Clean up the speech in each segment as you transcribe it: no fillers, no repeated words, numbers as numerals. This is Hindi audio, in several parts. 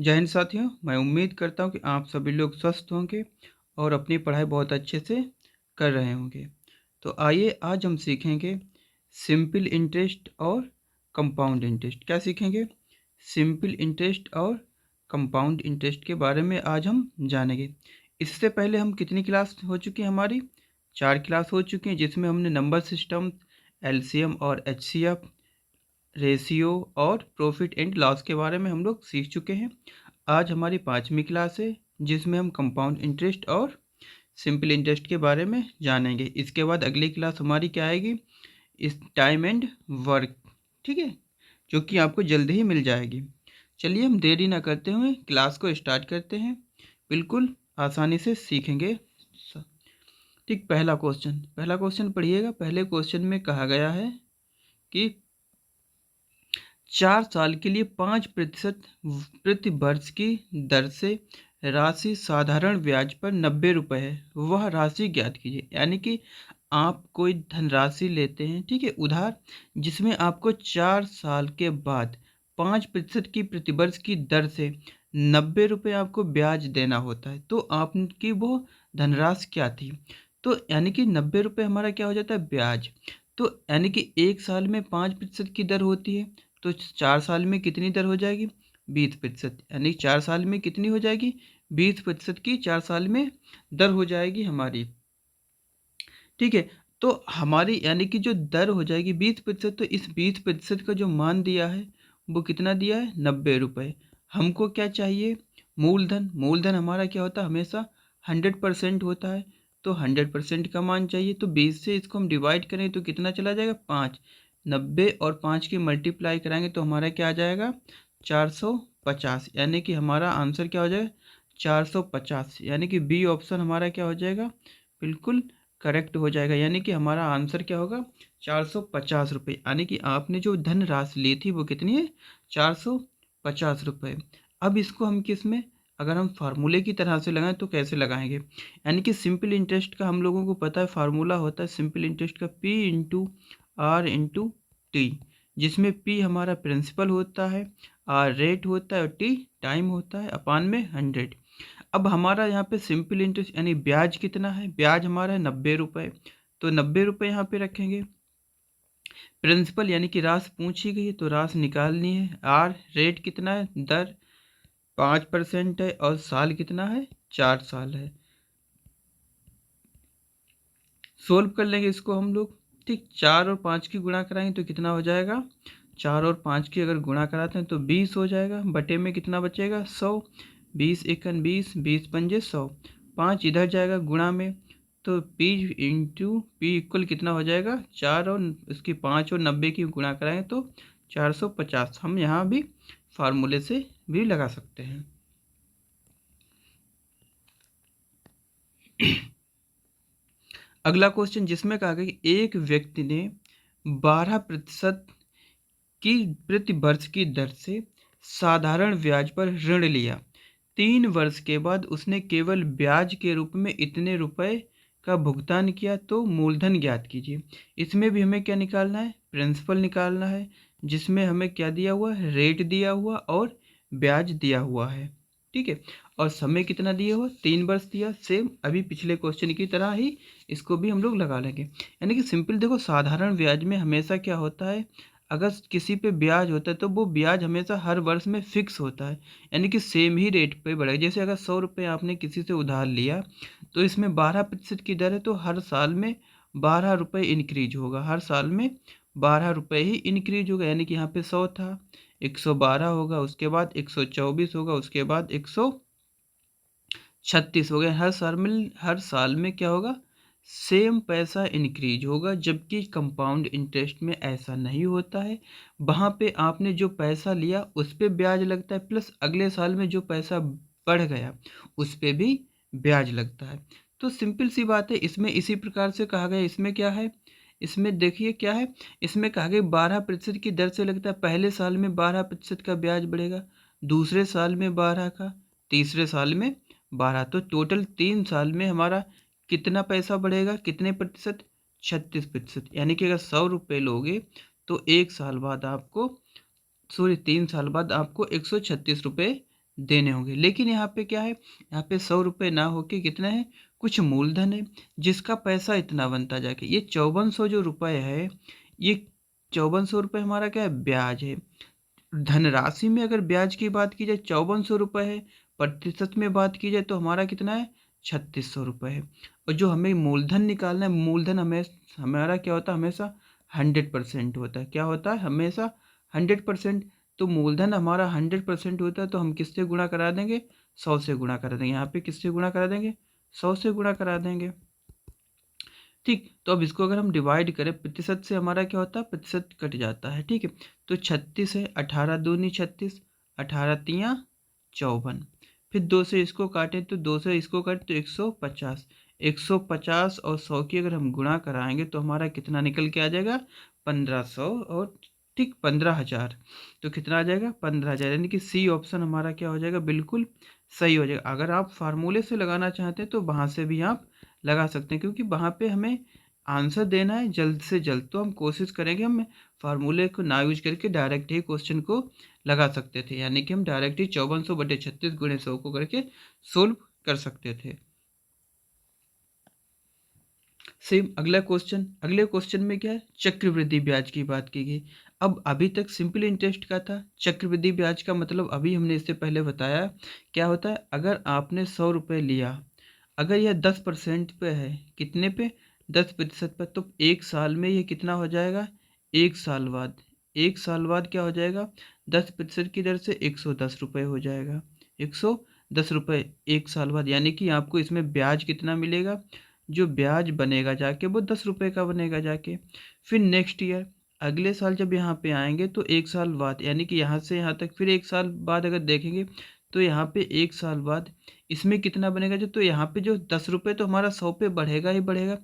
जय हिंद साथियों, मैं उम्मीद करता हूँ कि आप सभी लोग स्वस्थ होंगे और अपनी पढ़ाई बहुत अच्छे से कर रहे होंगे। तो आइए आज हम सीखेंगे सिंपल इंटरेस्ट और कंपाउंड इंटरेस्ट। क्या सीखेंगे? सिंपल इंटरेस्ट और कंपाउंड इंटरेस्ट के बारे में आज हम जानेंगे। इससे पहले हम कितनी क्लास हो चुकी है हमारी? 4 क्लास हो चुकी हैं, जिसमें हमने नंबर सिस्टम, एलसीएम और एचसीएफ, रेशियो और प्रॉफिट एंड लॉस के बारे में हम लोग सीख चुके हैं। आज हमारी 5वीं क्लास है, जिसमें हम कंपाउंड इंटरेस्ट और सिंपल इंटरेस्ट के बारे में जानेंगे। इसके बाद अगली क्लास हमारी क्या आएगी? इस टाइम एंड वर्क, ठीक है, जो कि आपको जल्दी ही मिल जाएगी। चलिए हम देरी ना करते हुए क्लास को स्टार्ट करते हैं। बिल्कुल आसानी से सीखेंगे। ठीक, पहला क्वेश्चन पढ़िएगा। पहले क्वेश्चन में कहा गया है कि 4 साल के लिए 5% प्रति वर्ष की दर से राशि साधारण ब्याज पर 90 रुपये है, वह राशि ज्ञात कीजिए। यानी कि आप कोई धनराशि लेते हैं, ठीक है, उधार, जिसमें आपको 4 साल के बाद 5% की प्रतिवर्ष की दर से 90 रुपये आपको ब्याज देना होता है। तो आपकी वो धनराशि क्या थी? तो यानी कि 90 रुपये हमारा क्या हो जाता है? ब्याज। तो यानी कि 1 साल में 5% की दर होती है, तो 4 साल में कितनी दर हो जाएगी? 20%। यानी 4 साल में कितनी हो जाएगी? 20% की 4 साल में दर हो जाएगी हमारी, ठीक है। तो हमारी यानी कि जो दर हो जाएगी 20%, तो इस 20% का जो मान दिया है वो कितना दिया है? 90 रुपये। हमको क्या चाहिए? मूलधन। मूलधन हमारा क्या होता है? हमेशा 100% होता है। तो 100% का मान चाहिए, तो 20 से इसको हम डिवाइड करें तो कितना चला जाएगा? 5। 90 और 5 की मल्टीप्लाई कराएंगे तो हमारा क्या आ जाएगा? 450। यानी कि हमारा आंसर क्या हो जाएगा? 450। यानी कि बी ऑप्शन हमारा क्या हो जाएगा? बिल्कुल करेक्ट हो जाएगा। यानी कि हमारा आंसर क्या होगा? 450 रुपये। यानी कि आपने जो धन राशि ली थी वो कितनी है? 450 रुपये। अब इसको हम किस में, अगर हम फार्मूले की तरह से लगाएं तो कैसे लगाएंगे? यानी कि सिंपल इंटरेस्ट का हम लोगों को पता है, फार्मूला होता है सिंपल इंटरेस्ट का P into R into T, जिसमें P हमारा प्रिंसिपल होता है, आर रेट होता है और T टाइम होता है, अपान में 100। अब हमारा यहाँ पे सिंपल इंटरेस्ट यानी ब्याज कितना है? ब्याज हमारा है 90 रुपये, तो 90 रुपये यहाँ पे रखेंगे। प्रिंसिपल यानी कि राशि पूछी गई है तो राशि निकालनी है। आर रेट कितना है? दर 5% है, और साल कितना है? 4 साल है। सोल्व कर लेंगे इसको हम लोग। ठीक, 4 और 5 की गुणा कराएंगे तो कितना हो जाएगा? 4 और 5 की अगर गुणा कराते हैं तो 20 हो जाएगा, बटे में कितना बचेगा? 100। 20 एकन 20, 20 पंजे 100। 5 इधर जाएगा गुणा में, तो P इंटू पी इक्वल कितना हो जाएगा? 4 और इसकी 5 और 90 की गुणा कराएंगे तो 450। हम यहाँ भी फार्मूले से भी लगा सकते हैं। अगला क्वेश्चन, जिसमें कहा गया कि एक व्यक्ति ने 12% की प्रति वर्ष की दर से साधारण ब्याज पर ऋण लिया। 3 वर्ष के बाद उसने केवल ब्याज के रूप में इतने रुपए का भुगतान किया, तो मूलधन ज्ञात कीजिए। इसमें भी हमें क्या निकालना है? प्रिंसिपल निकालना है, जिसमें हमें क्या दिया हुआ है? रेट दिया हुआ और ब्याज दिया हुआ है, ठीक है। और समय कितना दिया हुआ? 3 वर्ष दिया। सेम अभी पिछले क्वेश्चन की तरह ही इसको भी हम लोग लगा लेंगे। यानी कि सिंपल देखो, साधारण ब्याज में हमेशा क्या होता है? अगर किसी पे ब्याज होता है तो वो ब्याज हमेशा हर वर्ष में फिक्स होता है, यानी कि सेम ही रेट पे बढ़ेगा। जैसे अगर 100 रुपये आपने किसी से उधार लिया, तो इसमें 12% की दर है, तो हर साल में 12 रुपये इंक्रीज होगा। हर साल में 12 रुपये ही इंक्रीज होगा। यानी कि यहाँ पे 100 था, 112 होगा, उसके बाद 124 होगा, उसके बाद 136 हो गया। हर साल में क्या होगा? सेम पैसा इंक्रीज होगा। जबकि कंपाउंड इंटरेस्ट में ऐसा नहीं होता है। वहाँ पे आपने जो पैसा लिया उस पे ब्याज लगता है, प्लस अगले साल में जो पैसा बढ़ गया उस पे भी ब्याज लगता है। तो सिंपल सी बात है, इसमें इसी प्रकार से कहा गया। इसमें क्या है? इसमें देखिए क्या है, इसमें कहा गया 12% की दर से लगता है। पहले साल में 12% का ब्याज बढ़ेगा, दूसरे साल में 12 का, तीसरे साल में 12। तो टोटल 3 साल में हमारा कितना पैसा बढ़ेगा? कितने प्रतिशत? 36%। यानी कि अगर 100 रुपये लोगे तो 1 साल बाद आपको, सॉरी 3 साल बाद आपको 136 रुपये देने होंगे। लेकिन यहाँ पे क्या है, यहाँ पे 100 रुपये ना होके कितना है, कुछ मूलधन है जिसका पैसा इतना बनता जाके। ये 5400 जो रुपये है, ये 5400 रुपये हमारा क्या है, ब्याज है। धनराशि में अगर ब्याज की बात की जाए 5400 रुपये है, प्रतिशत में बात की जाए तो हमारा कितना है, 3600 रुपये है। और जो हमें मूलधन निकालना है, मूलधन हमें हमारा क्या होता है, हमेशा 100% होता है। क्या होता है, हमेशा 100%। तो मूलधन हमारा 100% होता है, तो हम किससे गुणा करा देंगे, 100 से गुणा करा देंगे। यहाँ पे किससे गुणा करा देंगे, 100 से गुणा करा देंगे। ठीक, तो अब इसको अगर हम डिवाइड करें प्रतिशत से, हमारा क्या होता है, प्रतिशत कट जाता है। ठीक है, तो 36 है, 18 दूनी 36, 18 तियाँ 54। फिर 2 से इसको काटें तो 2 से इसको काटें तो 150। 150 और 100 की अगर हम गुणा कराएंगे तो हमारा कितना निकल के आ जाएगा, 1500 और ठीक 15,000। तो कितना आ जाएगा, 15,000। यानी कि सी ऑप्शन हमारा क्या हो जाएगा, बिल्कुल सही हो जाएगा। अगर आप फार्मूले से लगाना चाहते हैं तो वहाँ से भी आप लगा सकते हैं, क्योंकि वहाँ पे हमें आंसर देना है जल्द से जल्द। तो हम कोशिश करेंगे, हम फार्मूले को ना यूज करके डायरेक्ट ही क्वेश्चन को लगा सकते थे। यानी कि हम डायरेक्ट ही 5400/36 गुणे 100 को करके सोल्व कर सकते थे। सेम अगला क्वेश्चन, अगले क्वेश्चन में क्या है, चक्रवृद्धि ब्याज की बात की गई। अब अभी तक सिंपल इंटरेस्ट का था, चक्रवृद्धि ब्याज का मतलब अभी हमने इससे पहले बताया क्या होता है। अगर आपने 100 रुपये लिया, अगर यह 10% पे है, कितने पे, 10% पर, तो एक साल में ये कितना हो जाएगा, एक साल बाद, एक साल बाद क्या हो जाएगा, 10% की दर से 110 रुपये हो जाएगा। 110 रुपये एक साल बाद, यानी कि आपको इसमें ब्याज कितना मिलेगा, जो ब्याज बनेगा जाके वो 10 रुपये का बनेगा जाके। फिर नेक्स्ट ईयर, अगले साल जब यहाँ पे आएंगे तो एक साल बाद, यानी कि यहाँ से यहाँ तक फिर एक साल बाद अगर देखेंगे तो यहाँ पे एक साल बाद इसमें कितना बनेगा, जो तो यहाँ पे जो 10 रुपये तो हमारा 100 पे बढ़ेगा ही बढ़ेगा,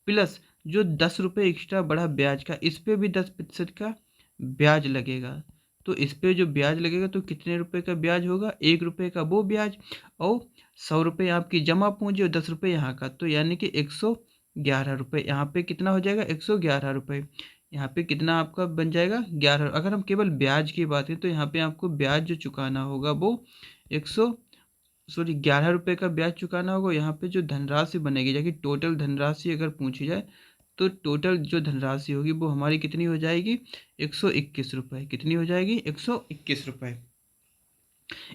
प्लस जो 10 रुपये एक्स्ट्रा बढ़ा ब्याज का, इस पे भी 10% का ब्याज लगेगा। तो इस पे जो ब्याज लगेगा तो कितने रुपए का ब्याज होगा, 1 रुपये का वो ब्याज, और 100 रुपये आपकी जमा पूंजी और 10 रुपये यहाँ का, तो यानी कि 111 रुपये। यहाँ पे कितना हो जाएगा, 111 रुपये। यहाँ पे कितना आपका बन जाएगा, 11। अगर हम केवल ब्याज की बात करें तो यहाँ पे आपको ब्याज जो चुकाना होगा वो 11 रुपये का ब्याज चुकाना होगा। यहाँ पे जो धनराशि बनेगी, जबकि टोटल धनराशि अगर पूछी जाए तो टोटल जो धनराशि होगी वो हमारी कितनी हो जाएगी, 121 रुपये। कितनी हो जाएगी, 121 रुपये।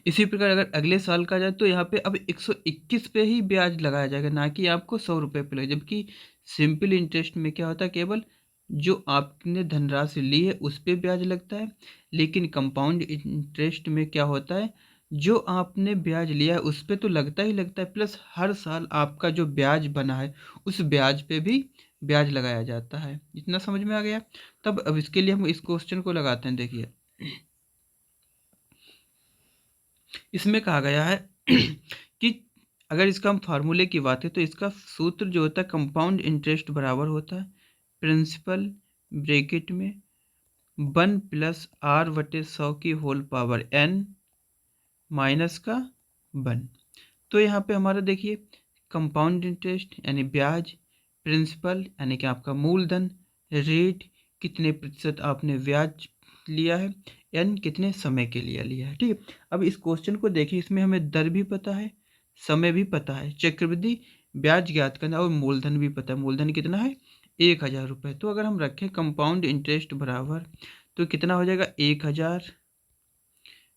इसी प्रकार अगर अगले साल का जाए तो यहाँ पे अब 121 पे ही ब्याज लगाया जाएगा, ना कि आपको 100 रुपये पे लगेगा। जबकि सिंपल इंटरेस्ट में क्या होता है, केवल जो आपने धनराशि ली है उस पे ब्याज लगता है। लेकिन कंपाउंड इंटरेस्ट में क्या होता है, जो आपने ब्याज लिया है उस पे तो लगता ही लगता है, प्लस हर साल आपका जो ब्याज बना है उस ब्याज पे भी ब्याज लगाया जाता है। इतना समझ में आ गया। तब अब इसके लिए हम इस क्वेश्चन को लगाते हैं। देखिए, इसमें कहा गया है कि अगर इसका हम फार्मूले की बात है तो इसका सूत्र जो होता है, कंपाउंड इंटरेस्ट बराबर होता है प्रिंसिपल ब्रैकेट में 1+r/100 की होल पावर n माइनस का 1। तो यहाँ पे हमारा देखिए, कंपाउंड इंटरेस्ट यानी ब्याज, प्रिंसिपल यानी कि आपका मूलधन, रेट कितने प्रतिशत आपने ब्याज लिया है, एन कितने समय के लिए लिया है। ठीक है, अब इस क्वेश्चन को देखिए, इसमें हमें दर भी पता है, समय भी पता है, चक्रवृद्धि ब्याज ज्ञात करना और मूलधन भी पता है। मूलधन कितना है, 1,000 रुपये। तो अगर हम रखें कंपाउंड इंटरेस्ट बराबर, तो कितना हो जाएगा, 1,000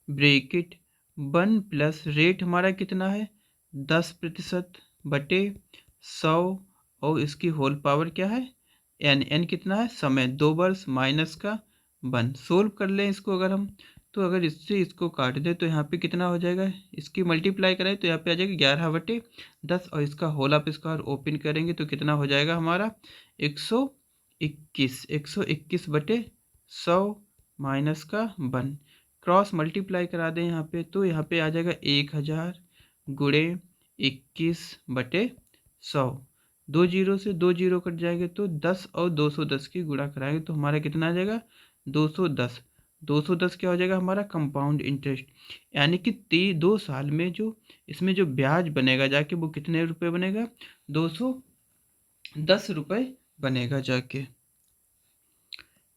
ब्रैकेट 1 + रेट हमारा कितना है, 10%/100, और इसकी होल पावर क्या है, एन कितना है, समय 2 वर्ष माइनस का 1। सोल्व कर लें इसको अगर हम, तो अगर इससे इसको काट दें तो यहाँ पे कितना हो जाएगा, इसकी मल्टीप्लाई करें तो यहाँ पे आ जाएगा 11/10, और इसका होल आप स्क्वायर ओपन करेंगे तो कितना हो जाएगा हमारा, 121। 121/100 माइनस का 1, क्रॉस मल्टीप्लाई करा दें यहाँ पे तो यहाँ पे आ जाएगा 1,000 गुणे 21/100। 2 जीरो से 2 जीरो कट जाएंगे तो 10 और 210 की गुणा कराएंगे तो हमारा कितना आ जाएगा, 210। 210 क्या हो जाएगा हमारा, कंपाउंड इंटरेस्ट। यानी कि 2 साल में जो इसमें जो ब्याज बनेगा जाके वो कितने रुपए बनेगा, 210 रुपये बनेगा जाके।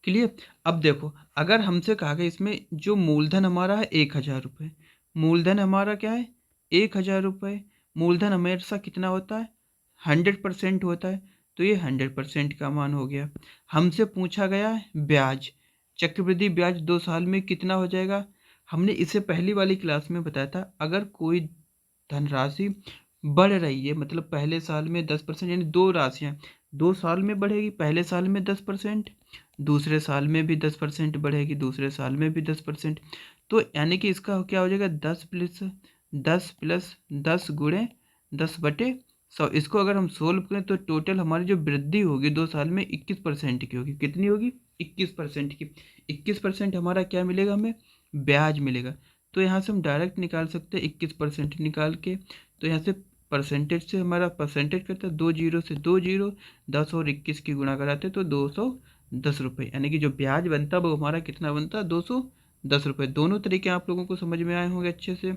क्लियर। अब देखो, अगर हमसे कहा गया इसमें जो मूलधन हमारा है 1,000 रुपये, मूलधन हमारा क्या है 1,000 रुपये। मूलधन हमेशा कितना होता है 100% होता है, तो ये 100% का मान हो गया। हमसे पूछा गया है ब्याज, चक्रवृद्धि ब्याज 2 साल में कितना हो जाएगा। हमने इसे पहली वाली क्लास में बताया था, अगर कोई धनराशि बढ़ रही है मतलब पहले साल में 10%, यानी दो राशियाँ 2 साल में बढ़ेगी, पहले साल में 10%, दूसरे साल में भी 10% बढ़ेगी, दूसरे साल में भी 10%। तो यानी कि इसका क्या हो जाएगा 10 प्लस 10 गुणे 10/100। इसको अगर हम सोल्व करें तो टोटल हमारी जो वृद्धि होगी 2 साल में 21% की होगी। कितनी होगी 21% की। 21% हमारा क्या मिलेगा हमें ब्याज मिलेगा। तो यहाँ से हम डायरेक्ट निकाल सकते हैं 21% निकाल के। तो यहाँ से परसेंटेज से हमारा परसेंटेज करता है 2 जीरो से 2 जीरो, 10 और 21 की गुणा कराते तो 210 रुपये, यानी कि जो ब्याज बनता है वो हमारा कितना बनता है 210 रुपये। दोनों तरीके आप लोगों को समझ में आए होंगे अच्छे से।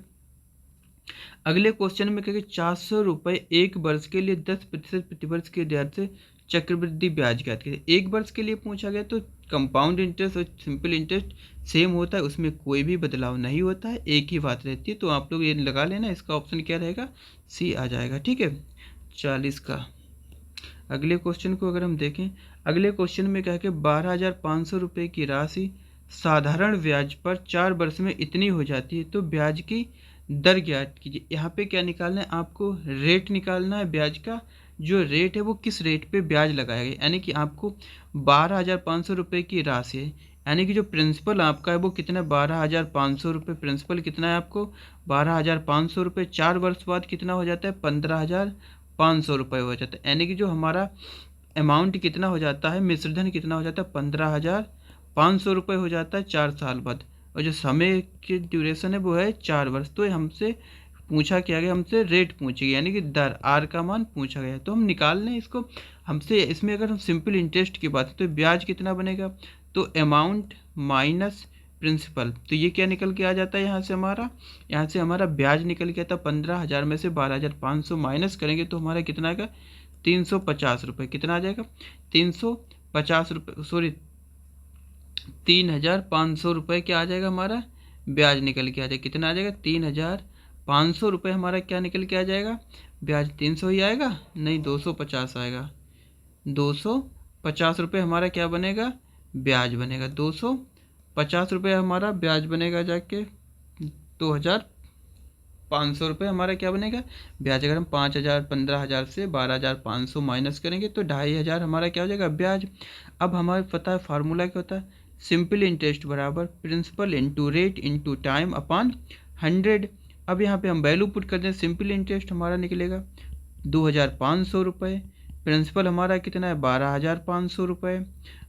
अगले क्वेश्चन में कहेंगे 400 रुपये एक वर्ष के लिए 10% प्रतिवर्ष के दर से चक्रवृद्धि ब्याज ज्ञात कीजिए। एक वर्ष के लिए पूछा गया तो कंपाउंड इंटरेस्ट और सिंपल इंटरेस्ट सेम होता है, उसमें कोई भी बदलाव नहीं होता है, एक ही बात रहती है। तो आप लोग ये लगा लेना, इसका ऑप्शन क्या रहेगा सी आ जाएगा। ठीक है 40 का। अगले क्वेश्चन को अगर हम देखें, अगले क्वेश्चन में क्या कि 12,500 रुपये की राशि साधारण ब्याज पर 4 वर्ष में इतनी हो जाती है, तो ब्याज की दर ज्ञात कीजिए। यहाँ पे क्या निकालना है आपको रेट निकालना है ब्याज का। जो रेट है वो किस रेट पे ब्याज लगाया गया, यानी कि आपको 12,500 रुपये की राशि है, यानी कि जो प्रिंसिपल आपका है वो कितना है 12,500 रुपये। प्रिंसिपल कितना है आपको 12,500 रुपये। 4 वर्ष बाद कितना हो जाता है 15,500 रुपये हो जाता है, यानी कि जो हमारा अमाउंट कितना हो जाता है मिश्रधन कितना हो जाता है 15,500 रुपये हो जाता है 4 साल बाद। और जो समय की ड्यूरेशन है वो है 4 वर्ष। तो हमसे पूछा क्या गया, हमसे रेट पूछी गई, यानी कि दर आर का मान पूछा गया। तो हम निकाल लें इसको। हमसे इसमें अगर हम सिंपल इंटरेस्ट की बात तो ब्याज कितना बनेगा, तो अमाउंट माइनस प्रिंसिपल, तो ये क्या निकल के आ जाता है यहाँ से हमारा ब्याज निकल के आता है 15,000 में से 12,500 माइनस करेंगे तो हमारा कितना आएगा 350 रुपये। कितना आ जाएगा 350 रुपये, सॉरी 3,500 रुपये क्या आ जाएगा हमारा ब्याज निकल के आ जाएगा। कितना आ जाएगा 3,500 रुपये हमारा क्या निकल के आ जाएगा ब्याज। 300 ही आएगा नहीं 250 आएगा। 250 रुपये हमारा क्या बनेगा ब्याज बनेगा। 250 रुपये हमारा ब्याज बनेगा जाके 2,500 रुपये हमारा क्या बनेगा ब्याज। अगर हम 5,000 15,000 से 12,500 माइनस करेंगे तो 2,500 हमारा क्या हो जाएगा ब्याज। अब हमारे पता है फार्मूला क्या होता है सिंपल इंटरेस्ट बराबर principal into rate into time upon 100। अब यहाँ पे हम वैल्यू पुट कर दें, सिंपल इंटरेस्ट हमारा निकलेगा 2,500 रुपये, प्रिंसिपल हमारा कितना है 12,500 रुपये,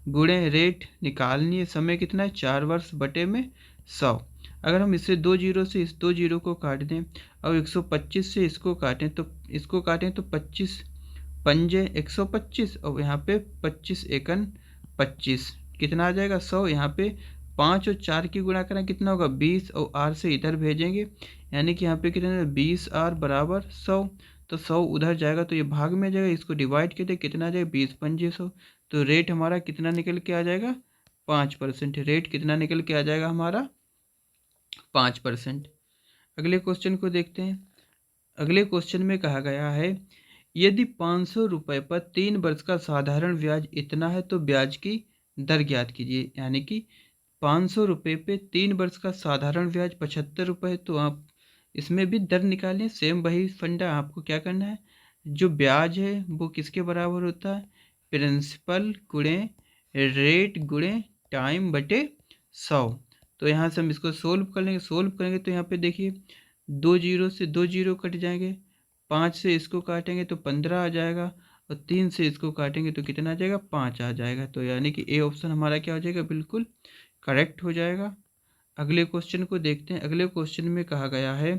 गुणे रेट निकालनी है समय कितना है 4 वर्ष बटे में 100। अगर हम इससे 2 जीरो से इस 2 जीरो को काट दें और 125 से इसको काटें तो 25 पंजे 125 और यहाँ पे 25 एकन 25 कितना आ जाएगा 100। यहाँ पे 5 और 4 की गुणा करें कितना होगा 20 और आर से इधर भेजेंगे, यानी कि यहाँ पे कितना 20 आर बराबर 100। तो 100 उधर जाएगा तो ये भाग में जाएगा, इसको डिवाइड कर दे कितना आ जाएगा 20 पंजे 100। तो रेट हमारा कितना निकल के आ जाएगा 5%। रेट कितना निकल के आ जाएगा हमारा 5%। अगले क्वेश्चन को देखते हैं। अगले क्वेश्चन में कहा गया है यदि 500 रुपये पर 3 वर्ष का साधारण ब्याज इतना है तो ब्याज की दर ज्ञात कीजिए। यानी कि 500 रुपये पे 3 वर्ष का साधारण ब्याज 75 रुपये है, तो आप इसमें भी दर निकालें। सेम वही फंडा आपको क्या करना है, जो ब्याज है वो किसके बराबर होता है प्रिंसिपल गुणे रेट गुणे टाइम बटे 100। तो यहाँ से हम इसको सोल्व कर लेंगे। सोल्व करेंगे तो यहाँ पे देखिए 2 जीरो से 2 जीरो कट जाएंगे, 5 से इसको काटेंगे तो 15 आ जाएगा और 3 से इसको काटेंगे तो कितना आ जाएगा 5 आ जाएगा। तो यानी कि ए ऑप्शन हमारा क्या हो जाएगा बिल्कुल करेक्ट हो जाएगा। अगले क्वेश्चन को देखते हैं। अगले क्वेश्चन में कहा गया है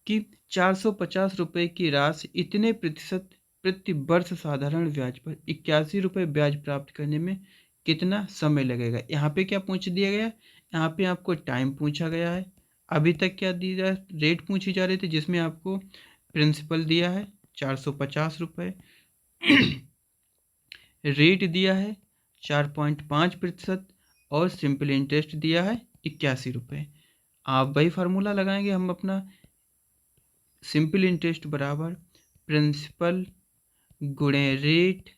कि 450 रुपये की राशि इतने प्रतिशत प्रति वर्ष साधारण ब्याज पर 81 रुपये ब्याज प्राप्त करने में कितना समय लगेगा। यहाँ पे क्या पूछ दिया गया, यहाँ पे आपको टाइम पूछा गया है। अभी तक क्या दिया रेट पूछी जा रही थी जिसमें आपको प्रिंसिपल दिया है 450 रुपये, रेट दिया है 4.5% और सिंपल इंटरेस्ट दिया है 81 रुपये। आप वही फार्मूला लगाएंगे हम अपना, सिंपल इंटरेस्ट बराबर प्रिंसिपल गुणे रेट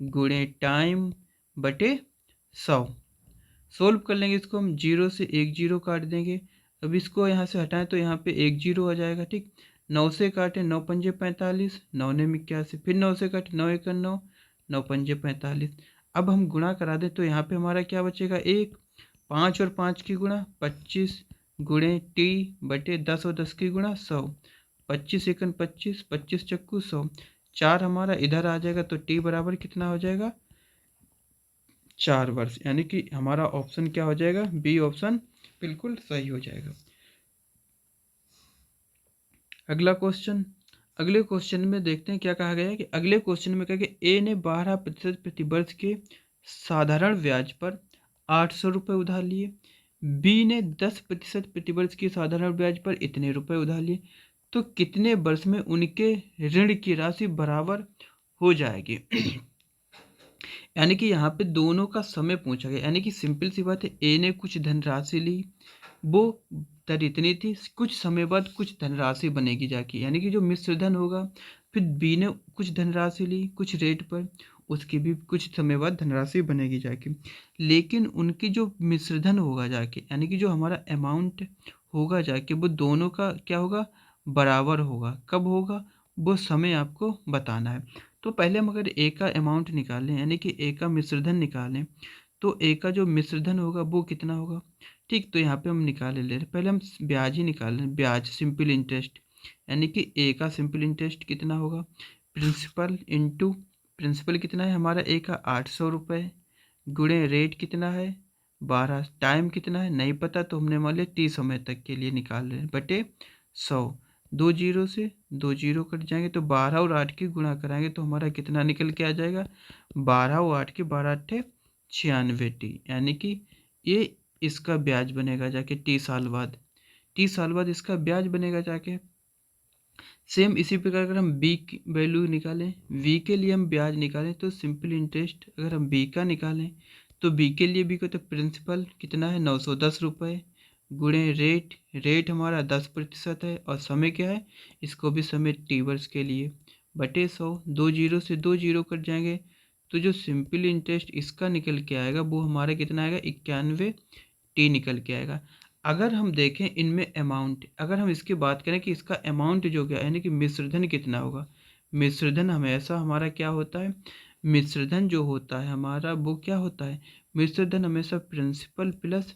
गुणे टाइम बटे 100। सोल्व कर लेंगे इसको हम, जीरो से एक जीरो काट देंगे। अब इसको यहाँ से हटाएं तो यहाँ पे एक जीरो आ जाएगा। ठीक, 9 से काटे, 9 पंजे 45, 9 ने 81, फिर 9 से काटे, 9 एक 9, 9 पंजे 45। अब हम गुणा करा दें तो यहाँ पे हमारा क्या बचेगा, एक, 5 और 5 की गुणा 25 गुणे टी बटे 10 और 10 की गुणा 100, 25 एकन 25, 25 चक्कू 100, 4 हमारा इधर आ जाएगा तो टी बराबर कितना हो जाएगा, 4 वर्ष। यानी कि हमारा ऑप्शन क्या हो जाएगा, बी ऑप्शन बिल्कुल सही हो जाएगा। अगला क्वेश्चन, अगले क्वेश्चन में देखते हैं क्या कहा गया है कि अगले क्वेश्चन में कहा गया ए ने 12% प्रतिवर्ष के साधारण ब्याज पर 800 रुपये उधार लिए, बी ने 10% प्रतिवर्ष के साधारण ब्याज पर इतने रुपए उधार लिए, तो कितने वर्ष में उनके ऋण की राशि बराबर हो जाएगी। यानी कि यहाँ पे दोनों का समय पूछा गया। यानी कि सिंपल सी बात है, ए ने कुछ धनराशि ली, वो दर इतनी थी, कुछ समय बाद कुछ धनराशि बनेगी जाके, यानी कि जो मिश्र धन होगा। फिर बी ने कुछ धनराशि ली कुछ रेट पर, उसकी भी कुछ समय बाद धनराशि बनेगी जाके। लेकिन उनकी जो मिश्र धन होगा जाके, यानी कि जो हमारा अमाउंट होगा जाके, वो दोनों का क्या होगा, बराबर होगा। कब होगा, वो समय आपको बताना है। तो पहले हम अगर ए का अमाउंट निकालें, यानी कि ए का मिश्रधन निकालें, तो ए का जो मिश्रधन होगा वो कितना होगा। ठीक, तो यहाँ पे हम निकाले ले रहे, पहले हम ब्याज ही निकाल रहे हैं, ब्याज सिंपल इंटरेस्ट। यानी कि ए का सिंपल इंटरेस्ट कितना होगा, प्रिंसिपल इंटू प्रिंसिपल कितना है हमारा ए का 800 रुपये, गुणे रेट कितना है 12, टाइम कितना है नहीं पता, तो हमने मान लिया 30 समय तक के लिए निकाल रहे हैं, बटे 100। दो जीरो से दो जीरो कट जाएंगे तो 12 और 8 की गुणा कराएंगे तो हमारा कितना निकल के आ जाएगा, 12 और 8 की 12 अट्ठे 96 टी। यानी कि ये इसका ब्याज बनेगा जाके 30 साल बाद, 30 साल बाद इसका ब्याज बनेगा जाके। सेम इसी प्रकार अगर हम बी की वैल्यू निकालें, वी के लिए हम ब्याज निकालें, तो सिंपल इंटरेस्ट अगर हम बी का निकालें तो बी के लिए बी को, तो प्रिंसिपल कितना है 910 रुपये, गुणे रेट, रेट हमारा 10% है, और समय क्या है, इसको भी समय टी वर्ष के लिए, बटे 100। दो जीरो से दो जीरो कट जाएंगे तो जो सिंपल इंटरेस्ट इसका निकल के आएगा वो हमारा कितना आएगा, 91 टी निकल के आएगा। अगर हम देखें इनमें अमाउंट, अगर हम इसकी बात करें कि इसका अमाउंट जो क्या यानी कि मिश्रधन कितना होगा, मिश्रधन हमेशा हमारा क्या होता है, मिश्रधन जो होता है हमारा वो क्या होता है, मिश्रधन हमेशा प्रिंसिपल प्लस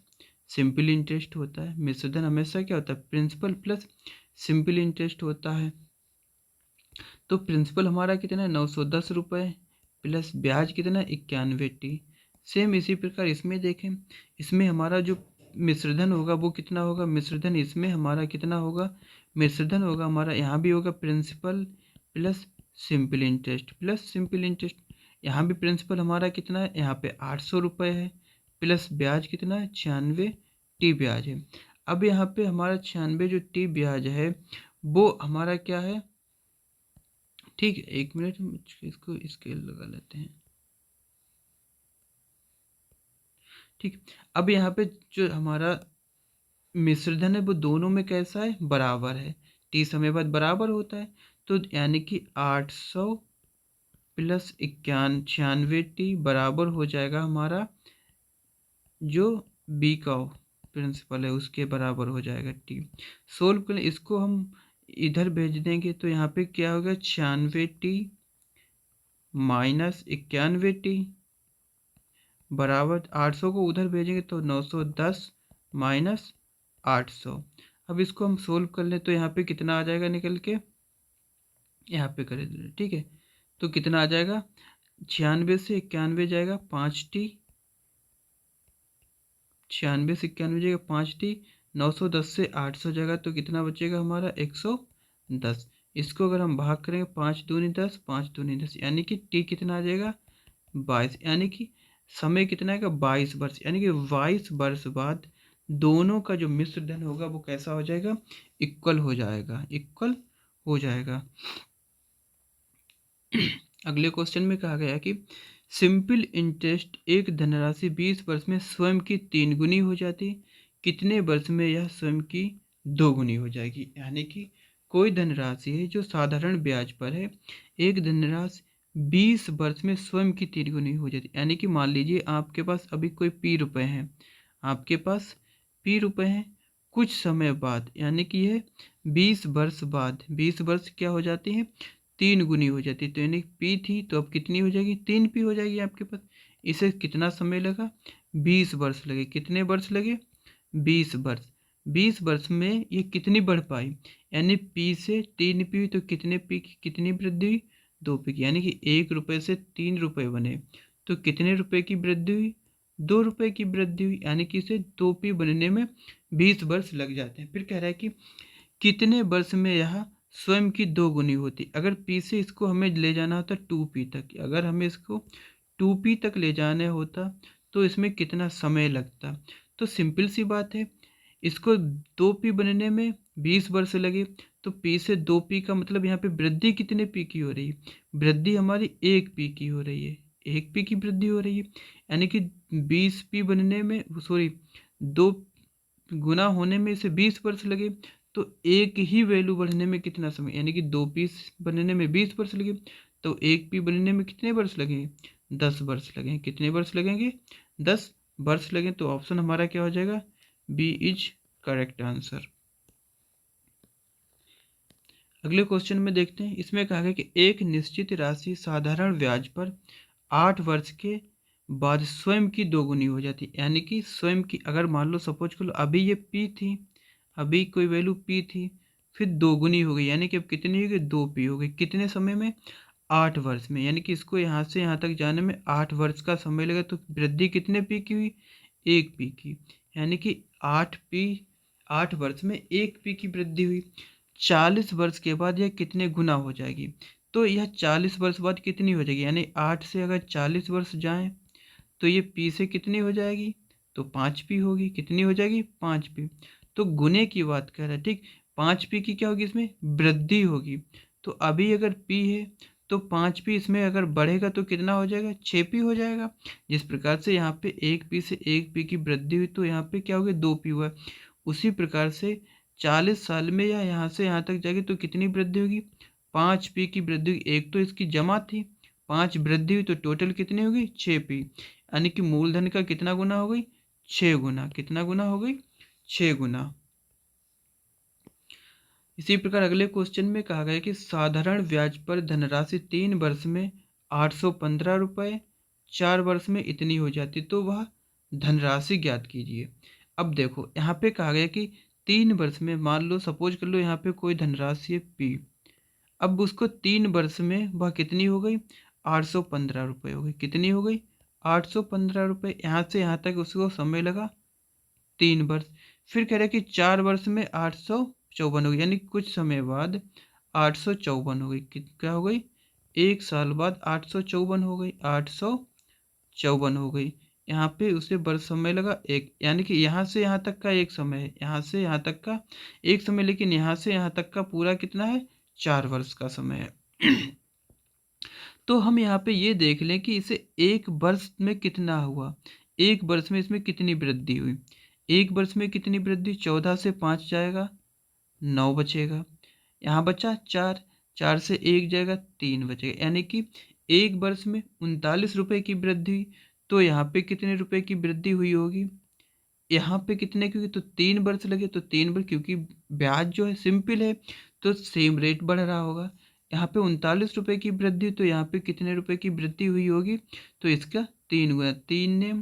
सिंपल इंटरेस्ट होता है। मिश्रधन हमेशा क्या होता है, प्रिंसिपल प्लस सिंपल इंटरेस्ट होता है। तो प्रिंसिपल हमारा कितना है 910 रुपये, प्लस ब्याज कितना है 91 टी। सेम इसी प्रकार इसमें देखें, इसमें हमारा जो मिश्रधन होगा वो कितना होगा, मिश्रधन इसमें हमारा कितना होगा, मिश्रधन होगा हमारा यहाँ भी होगा principal plus simple interest plus simple interest. यहाँ भी प्रिंसिपल हमारा कितना है, यहाँ पे 800 रुपये है, प्लस ब्याज कितना है 96 टी ब्याज है। अब यहाँ पे हमारा 96 जो टी ब्याज है वो हमारा क्या है, ठीक है, एक मिनट हम इसको स्केल लगा लेते हैं। ठीक, अब यहाँ पे जो हमारा मिश्रधन है वो दोनों में कैसा है, बराबर है, टी समय बाद बराबर होता है। तो यानी कि 800 प्लस 96 टी बराबर हो जाएगा हमारा जो बी का प्रिंसिपल है उसके बराबर हो जाएगा टी। सोल्व करें इसको हम, इधर भेज देंगे तो यहाँ पे क्या होगा, 96 टी माइनस 91 टी बराबर 800 को उधर भेजेंगे तो 910 माइनस 800। अब इसको हम सोल्व कर लें तो यहाँ पे कितना आ जाएगा निकल के, यहाँ पे करें ठीक है, तो कितना आ जाएगा, 96 से 91 जाएगा 5 टी, 96 से 91 जाएगा 5 टी, 910 से 800 जाएगा तो कितना बचेगा हमारा 110। इसको अगर हम भाग करेंगे 5 दूनी 10, 5 दूनी 10, यानी कि टी कितना आ जाएगा 22, यानी कि समय कितना आएगा 22 वर्ष। यानी कि 22 वर्ष बाद दोनों का जो मिश्र धन होगा वो कैसा हो जाएगा, इक्वल हो जाएगा, इक्वल हो जाएगा। अगले क्वेश्चन में कहा गया कि सिंपल इंटरेस्ट एक धनराशि 20 वर्ष में स्वयं की 3 गुनी हो जाती, कितने वर्ष में यह स्वयं की दोगुनी हो जाएगी। यानी कि कोई धनराशि है जो साधारण ब्याज पर है, एक धनराशि 20 वर्ष में स्वयं की 3 गुनी हो जाती है। यानी कि मान लीजिए आपके पास अभी कोई पी रुपए हैं, आपके पास पी रुपए हैं, कुछ समय बाद यानी कि यह 20 वर्ष बाद, 20 वर्ष क्या हो जाती है, 3 गुनी हो जाती है। तो यानी पी थी तो अब कितनी हो जाएगी, 3 पी हो जाएगी आपके पास। इसे कितना समय लगा, 20 वर्ष लगे। कितने वर्ष लगे, 20 वर्ष। 20 वर्ष में ये कितनी बढ़ पाई, यानी पी से 3 पी तो कितने पी की कितनी वृद्धि हुई, 2 पी की। यानी कि 1 रुपये से 3 रुपये बने तो कितने रुपए की वृद्धि हुई, 2 रुपये की वृद्धि हुई। यानी कि इसे 2 पी बनने में 20 वर्ष लग जाते हैं। फिर कह रहा है कि कितने वर्ष में यह स्वयं की 2 गुनी होती। अगर पी से इसको हमें ले जाना होता 2 पी तक, अगर हमें इसको 2 पी तक ले जाना होता तो इसमें कितना समय लगता। तो सिंपल सी बात है, इसको 2 पी बनने में 20 वर्ष लगे तो पी से 2 पी का मतलब यहाँ पे वृद्धि कितने पी की हो रही है, वृद्धि हमारी 1 पी की हो रही है, 1 पी की वृद्धि हो रही है। यानी कि 20 पी बनने में, सॉरी, 2 गुना होने में इसे 20 वर्ष लगे तो एक ही वैल्यू बढ़ने में कितना समय, यानी कि 2 पी बनने में 20 वर्ष लगे तो 1 पी बनने में कितने वर्ष लगेंगे, 10 वर्ष लगेंगे। कितने वर्ष लगेंगे, 10 वर्ष लगे। तो ऑप्शन हमारा क्या हो जाएगा, बी इज करेक्ट आंसर। अगले क्वेश्चन में देखते हैं। इसमें कहा गया कि एक निश्चित राशि साधारण ब्याज पर 8 वर्ष के बाद स्वयं की दोगुनी हो जाती। यानी कि स्वयं की, अगर मान लो सपोज कर लो अभी ये पी थी, अभी कोई वैल्यू पी थी, फिर दोगुनी हो गई, यानी कि अब कितनी हो गई, 2 पी हो गई। कितने समय में, 8 वर्ष में। यानी कि इसको यहाँ से यहाँ तक जाने में 8 वर्ष का समय लगा। तो वृद्धि कितने पी की हुई, 1 पी की। यानी कि 8 वर्ष में 1 पी की वृद्धि हुई। 40 वर्ष के बाद यह कितने गुना हो जाएगी, तो यह 40 वर्ष बाद कितनी हो जाएगी, यानी 8 से अगर 40 वर्ष जाएं तो ये पी से कितनी हो जाएगी, तो 5 पी होगी। कितनी हो जाएगी, 5 पी। तो गुने की बात कर रहा है, ठीक। 5 पी की क्या होगी, इसमें वृद्धि होगी। तो अभी अगर पी है तो 5 पी इसमें अगर बढ़ेगा तो कितना हो जाएगा, 6 पी हो जाएगा। जिस प्रकार से यहाँ पे 1 पी से 1 पी की वृद्धि हुई तो यहाँ पे क्या हो गया, 2 पी हुआ। उसी प्रकार से 40 साल में या यहाँ से यहाँ तक जाएगी तो कितनी वृद्धि होगी, 5 पी की वृद्धि हुई। एक तो इसकी जमा थी, 5 वृद्धि हुई तो टोटल कितनी होगी, 6 पी। यानी कि मूलधन का कितना गुना हो गई, 6 गुना। कितना गुना हो गई, 6 गुना। इसी प्रकार अगले क्वेश्चन में कहा गया कि साधारण ब्याज पर धनराशि 3 वर्ष में 815 रुपये, 4 वर्ष में इतनी हो जाती, तो वह धनराशि ज्ञात कीजिए। अब देखो यहाँ पे कहा गया कि 3 वर्ष में, मान लो सपोज कर लो यहाँ पे कोई धनराशि है पी, अब उसको 3 वर्ष में वह कितनी हो गई, 815 रुपये हो गई। कितनी हो गई, 815 रुपये। यहाँ से यहाँ तक उसको समय लगा 3 वर्ष। फिर कह रहे कि 4 वर्ष में 854 हो गई, यानी कुछ समय बाद 854 हो गई। क्या हो गई, 1 साल बाद 854 हो गई, 854 हो गई। यहाँ पे उसे वर्ष समय लगा एक, यानी कि यहाँ से यहाँ तक का एक समय है, यहाँ से यहाँ तक का एक समय, लेकिन यहाँ से यहाँ तक का पूरा कितना है, 4 वर्ष का समय है। तो हम यहाँ पे ये देख लें कि इसे 1 वर्ष में कितना हुआ, 1 वर्ष में इसमें कितनी वृद्धि हुई। 1 वर्ष में कितनी वृद्धि, 14 से 5 जाएगा 9 बचेगा, यहाँ बचा 4, 4 से 1 जाएगा 3 बचेगा। यानी कि 1 वर्ष में 39 रुपये की वृद्धि हुई। तो यहाँ पे कितने रुपए की वृद्धि हुई होगी, यहाँ पे कितने की हुई, तो 3 वर्ष लगे तो 3 वर्ष, क्योंकि ब्याज जो है सिंपल है तो सेम रेट बढ़ रहा होगा। यहाँ पे 39 रुपये की वृद्धि, तो यहाँ पे कितने रुपए की वृद्धि हुई होगी, तो इसका 3 गुना, 3 ने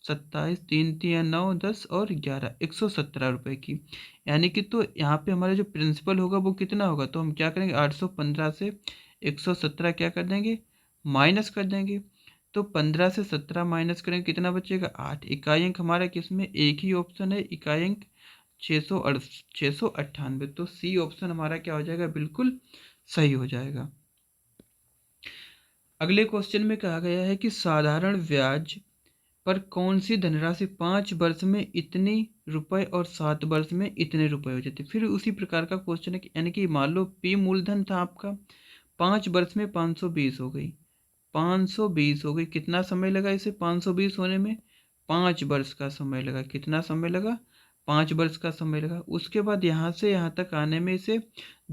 27, 3 3 9 10 और 11, 117 रुपये की। यानी कि तो यहाँ पे हमारा जो प्रिंसिपल होगा वो कितना होगा, तो हम क्या करेंगे, 815 से 117 क्या कर देंगे, माइनस कर देंगे। तो 15 से 17 माइनस करेंगे कितना बचेगा, 8। इकाई अंक हमारा किसमें, एक ही ऑप्शन है, इकाई अंक 698। तो सी ऑप्शन हमारा क्या हो जाएगा, बिल्कुल सही हो जाएगा। अगले क्वेश्चन में कहा गया है कि साधारण ब्याज पर कौन सी धनराशि 5 वर्ष में इतनी रुपए और 7 वर्ष में इतने रुपए हो जाते। फिर उसी प्रकार का क्वेश्चन है यानी कि मान लो पी मूलधन था आपका, 5 वर्ष में 520 हो गई, 520 हो गई। कितना समय लगा इसे 520 होने में, 5 वर्ष का समय लगा। कितना समय लगा, 5 वर्ष का समय लगा। उसके बाद यहाँ से यहाँ तक आने में इसे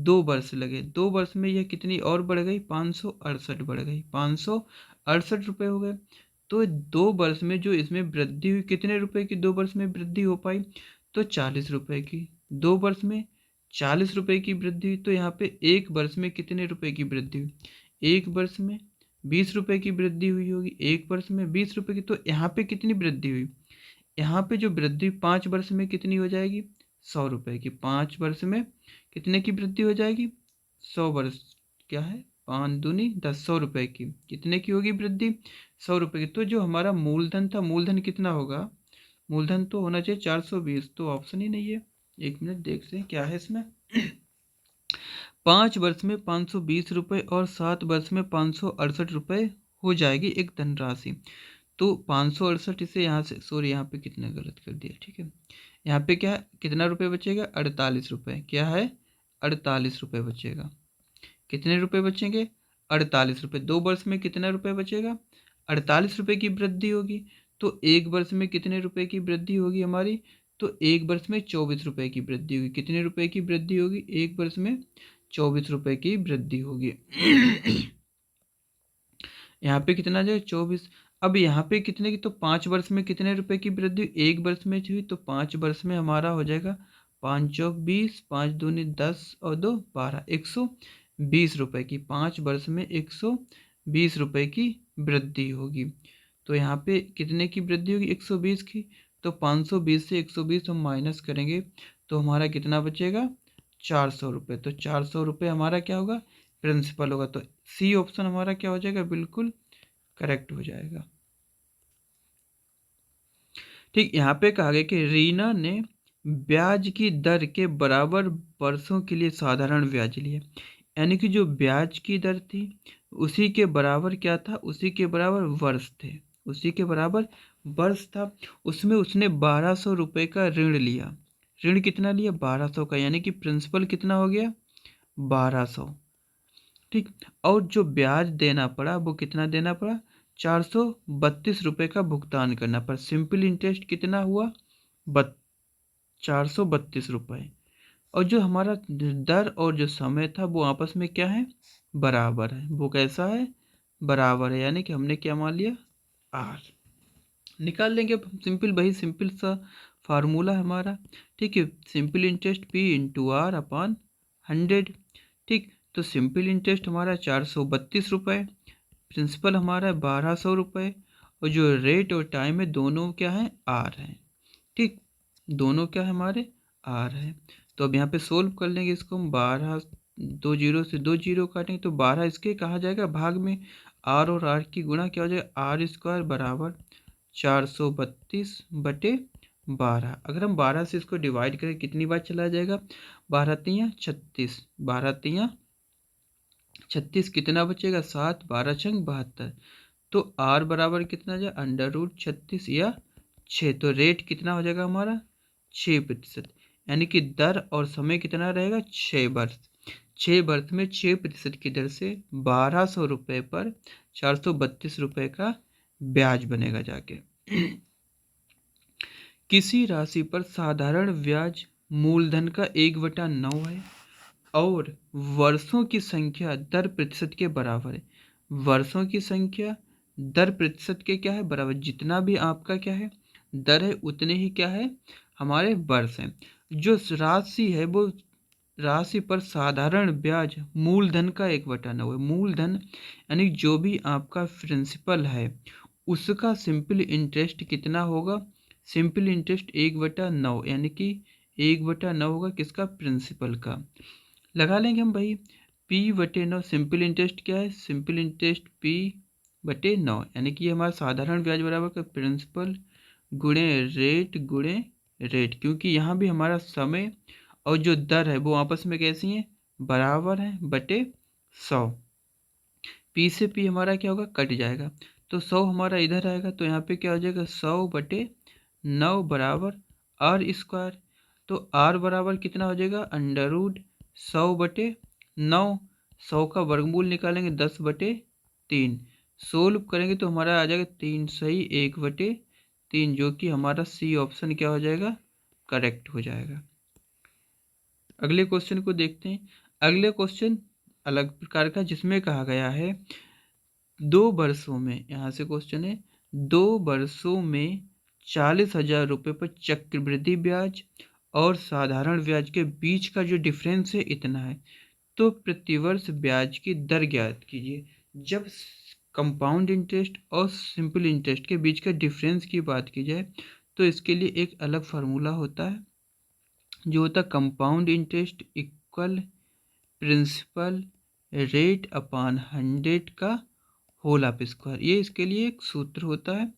2 वर्ष लगे। 2 वर्ष में यह कितनी और बढ़ गई, 568 बढ़ गई, 568 रुपये हो गए। तो 2 वर्ष में जो इसमें वृद्धि हुई, कितने रुपए की 2 वर्ष में वृद्धि हो पाई, तो 40 रुपये की। 2 वर्ष में 40 रुपये की वृद्धि हुई। तो यहाँ पे 1 वर्ष में कितने रुपए की वृद्धि हुई, 1 वर्ष में 20 रुपये की वृद्धि हुई होगी। 1 वर्ष में 20 रुपये की। तो यहाँ पे कितनी वृद्धि हुई, यहाँ पे जो वृद्धि 5 वर्ष में कितनी हो जाएगी, 100 रुपये की। 5 वर्ष में कितने की वृद्धि हो जाएगी, 100 वर्ष क्या है, 5 दूनी 10, 100 रुपये की। कितने की होगी वृद्धि, 100 रुपये की। तो जो हमारा मूलधन था, मूलधन कितना होगा, मूलधन तो होना चाहिए 420, तो ऑप्शन ही नहीं है। 1 मिनट देखते हैं क्या है इसमें। 5 वर्ष में 520 रुपये और 7 वर्ष में 568 रुपये हो जाएगी एक धनराशि। तो 568, इसे यहाँ से, सॉरी यहाँ पे कितना गलत कर दिया, ठीक है। यहाँ पे क्या है, कितना रुपए बचेगा, 48 रुपये। क्या है, 48 रुपये बचेगा। कितने रुपए बचेंगे, 48 रुपये। 2 वर्ष में कितना रुपये बचेगा, 48 रुपये की वृद्धि होगी। तो 1 वर्ष में कितने रुपए की वृद्धि होगी हमारी, तो 1 वर्ष में 24 रुपये की वृद्धि होगी। कितने रुपए की वृद्धि होगी, 1 वर्ष में 24 रुपये की वृद्धि होगी। यहाँ पे कितना जाए, 24। अब यहाँ पे कितने की, तो 5 वर्ष में कितने रुपए की वृद्धि, 1 वर्ष में हुई। तो 5 वर्ष में हमारा हो जाएगा 5 चौक 20, 5 दूनी 10 और 2 12, 120 रुपये की। 5 वर्ष में 120 रुपये की वृद्धि होगी। तो यहाँ पे कितने की वृद्धि होगी, 120 की। तो 520 से 120 हम माइनस करेंगे तो हमारा कितना बचेगा, 400 रुपये। तो 400 रुपये हमारा क्या होगा, प्रिंसिपल होगा। तो सी ऑप्शन हमारा क्या हो जाएगा, बिल्कुल करेक्ट हो जाएगा। ठीक, यहाँ पे कहा गया कि रीना ने ब्याज की दर के बराबर वर्षों के लिए साधारण ब्याज लिया। यानी कि जो ब्याज की दर थी उसी के बराबर क्या था, उसी के बराबर वर्ष थे, उसी के बराबर वर्ष था। उसमें उसने 1200 रुपये का ऋण लिया। ऋण कितना लिया, 1200 का। यानी कि प्रिंसिपल कितना हो गया, 1200। ठीक, और जो ब्याज देना पड़ा वो कितना देना पड़ा, 432 रुपये का भुगतान करना पड़ा। सिंपल इंटरेस्ट कितना हुआ, 432 रुपये। और जो हमारा दर और जो समय था वो आपस में क्या है, बराबर है। वो कैसा है, बराबर है। यानी कि हमने क्या मान लिया, आर। निकाल लेंगे अब सिंपल, वही सिंपल सा फार्मूला है हमारा। ठीक है, simple interest P into R upon 100। ठीक, तो सिंपल इंटरेस्ट हमारा 432 रुपये, प्रिंसिपल हमारा है 1200 रुपये, और जो रेट और टाइम है दोनों क्या है, आर है। ठीक, दोनों क्या है हमारे, आर है। तो अब यहाँ पे सोल्व कर लेंगे इसको हम। 12, 2 जीरो से 2 जीरो काटेंगे तो 12 इसके कहा जाएगा भाग में, आर और आर की गुणा क्या हो जाएगा, आर स्क्वायर बराबर 432/12। अगर हम 12 से इसको डिवाइड करें कितनी बार चला जाएगा, 12 तियाँ 36, 12 तियाँ 36, कितना बचेगा 7, 12 छंग 72। तो आर बराबर कितना जाए, √36 या 6। तो रेट कितना हो जाएगा हमारा, 6%। यानी कि दर और समय कितना रहेगा, 6 वर्ष। 6 वर्ष में 6% की दर से 1200 रुपये पर 432 रुपये का ब्याज बनेगा जाके। किसी राशि पर साधारण ब्याज मूलधन का 1/9 है और वर्षों की संख्या दर प्रतिशत के बराबर है। वर्षों की संख्या दर प्रतिशत के क्या है, बराबर। जितना भी आपका क्या है दर है उतने ही क्या है हमारे वर्ष हैं। जो राशि है वो राशि पर साधारण ब्याज मूलधन का 1/9 है। मूलधन यानी जो भी आपका प्रिंसिपल है उसका सिंपल इंटरेस्ट कितना होगा, सिंपल इंटरेस्ट 1/9, यानी कि 1/9 होगा किसका, प्रिंसिपल का। लगा लेंगे हम भाई, P/9। सिंपल इंटरेस्ट क्या है, सिंपल इंटरेस्ट P/9, यानी कि हमारा साधारण ब्याज बराबर का प्रिंसिपल गुणे रेट, क्योंकि यहाँ भी हमारा समय और जो दर है वो आपस में कैसी हैं, बराबर है, बटे 100। P से P हमारा क्या होगा, कट जाएगा। तो 100 हमारा इधर आएगा, तो यहाँ पे क्या हो जाएगा, 100/9 बराबर आर स्क्वायर। तो आर बराबर कितना हो जाएगा, √100/9। 100 का वर्गमूल निकालेंगे 10/3। सोल्व करेंगे तो हमारा आ जाएगा 3 सही 1/3, जो कि हमारा सी ऑप्शन क्या हो जाएगा, करेक्ट हो जाएगा। अगले क्वेश्चन को देखते हैं। अगले क्वेश्चन अलग प्रकार का, जिसमें कहा गया है 2 वर्षों में, यहाँ से क्वेश्चन है 2 वर्षों में 40,000 रुपये पर चक्रवृद्धि ब्याज और साधारण ब्याज के बीच का जो डिफरेंस है इतना है, तो प्रतिवर्ष ब्याज की दर ज्ञात कीजिए। जब कंपाउंड इंटरेस्ट और सिंपल इंटरेस्ट के बीच का डिफरेंस की बात की जाए तो इसके लिए एक अलग फार्मूला होता है, जो होता है compound interest equal principal rate upon 100 का होल ऑफ स्क्वायर। ये इसके लिए एक सूत्र होता है।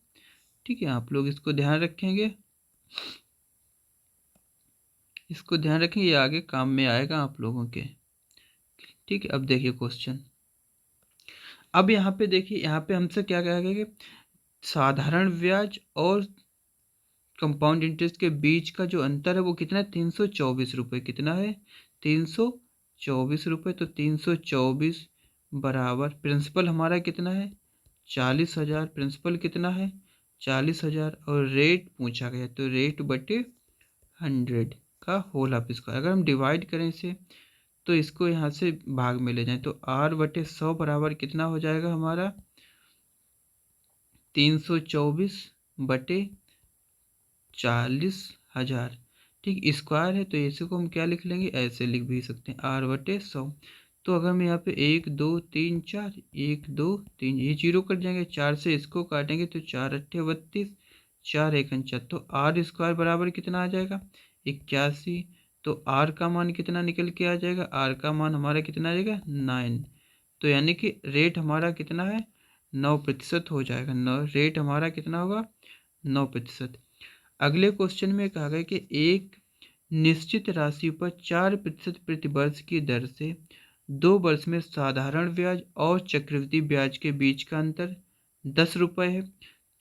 ठीक है, आप लोग इसको ध्यान रखेंगे, इसको ध्यान रखेंगे, ये आगे काम में आएगा आप लोगों के। ठीक है, अब देखिए क्वेश्चन। अब यहाँ पे देखिए, यहाँ पे हमसे क्या कहा गया कि साधारण ब्याज और कंपाउंड इंटरेस्ट के बीच का जो अंतर है वो कितना है, 324 रुपये। कितना है, 324 रुपये। तो 324 बराबर प्रिंसिपल हमारा कितना है, 40,000। प्रिंसिपल कितना है, 40,000, और रेट पूछा गया तो रेट बटे 100 का होल ऑफ स्क्वायर। अगर हम डिवाइड करें इसे तो इसको यहाँ से भाग में ले जाएं तो r बटे 100 बराबर कितना हो जाएगा हमारा, 324 बटे 40,000। ठीक, स्क्वायर है तो इसी को हम क्या लिख लेंगे, ऐसे लिख भी सकते हैं, r बटे 100। तो अगर हम यहाँ पे 1 2 3 4, 1 2 3, ये जीरो कट जाएंगे, 4 से इसको काटेंगे तो 4 अट्ठे 32, 4 एक 49, तो r स्क्वायर बराबर कितना आ जाएगा, 81। तो r का मान कितना निकल के आ जाएगा, r का मान हमारा कितना आ जाएगा, 9। तो यानी कि रेट हमारा कितना है, 9% हो जाएगा। रेट हमारा कितना होगा, 9%। अगले क्वेश्चन में कहा गया कि एक निश्चित राशि पर 4% प्रतिवर्ष की दर से 2 वर्ष में साधारण ब्याज और चक्रवृद्धि ब्याज के बीच का अंतर 10 रुपये है,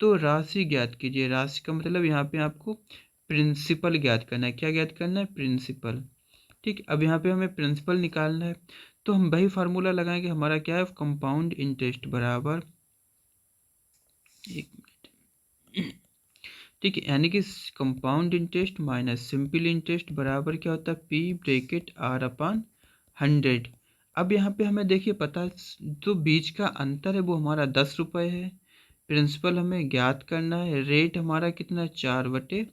तो राशि ज्ञात कीजिए। राशि का मतलब यहाँ पे आपको प्रिंसिपल ज्ञात करना है। क्या ज्ञात करना है, प्रिंसिपल। ठीक, अब यहाँ पे हमें प्रिंसिपल निकालना है तो हम वही फार्मूला लगाएंगे। हमारा क्या है, कंपाउंड इंटरेस्ट बराबर, एक मिनट, ठीक है, यानी कि compound interest minus simple interest बराबर क्या होता है, पी ब्रैकेट आर अपॉन 100। अब यहाँ पे हमें देखिए पता, जो बीच का अंतर है वो हमारा 10 रुपये है। प्रिंसिपल हमें ज्ञात करना है, रेट हमारा कितना, 4 बटे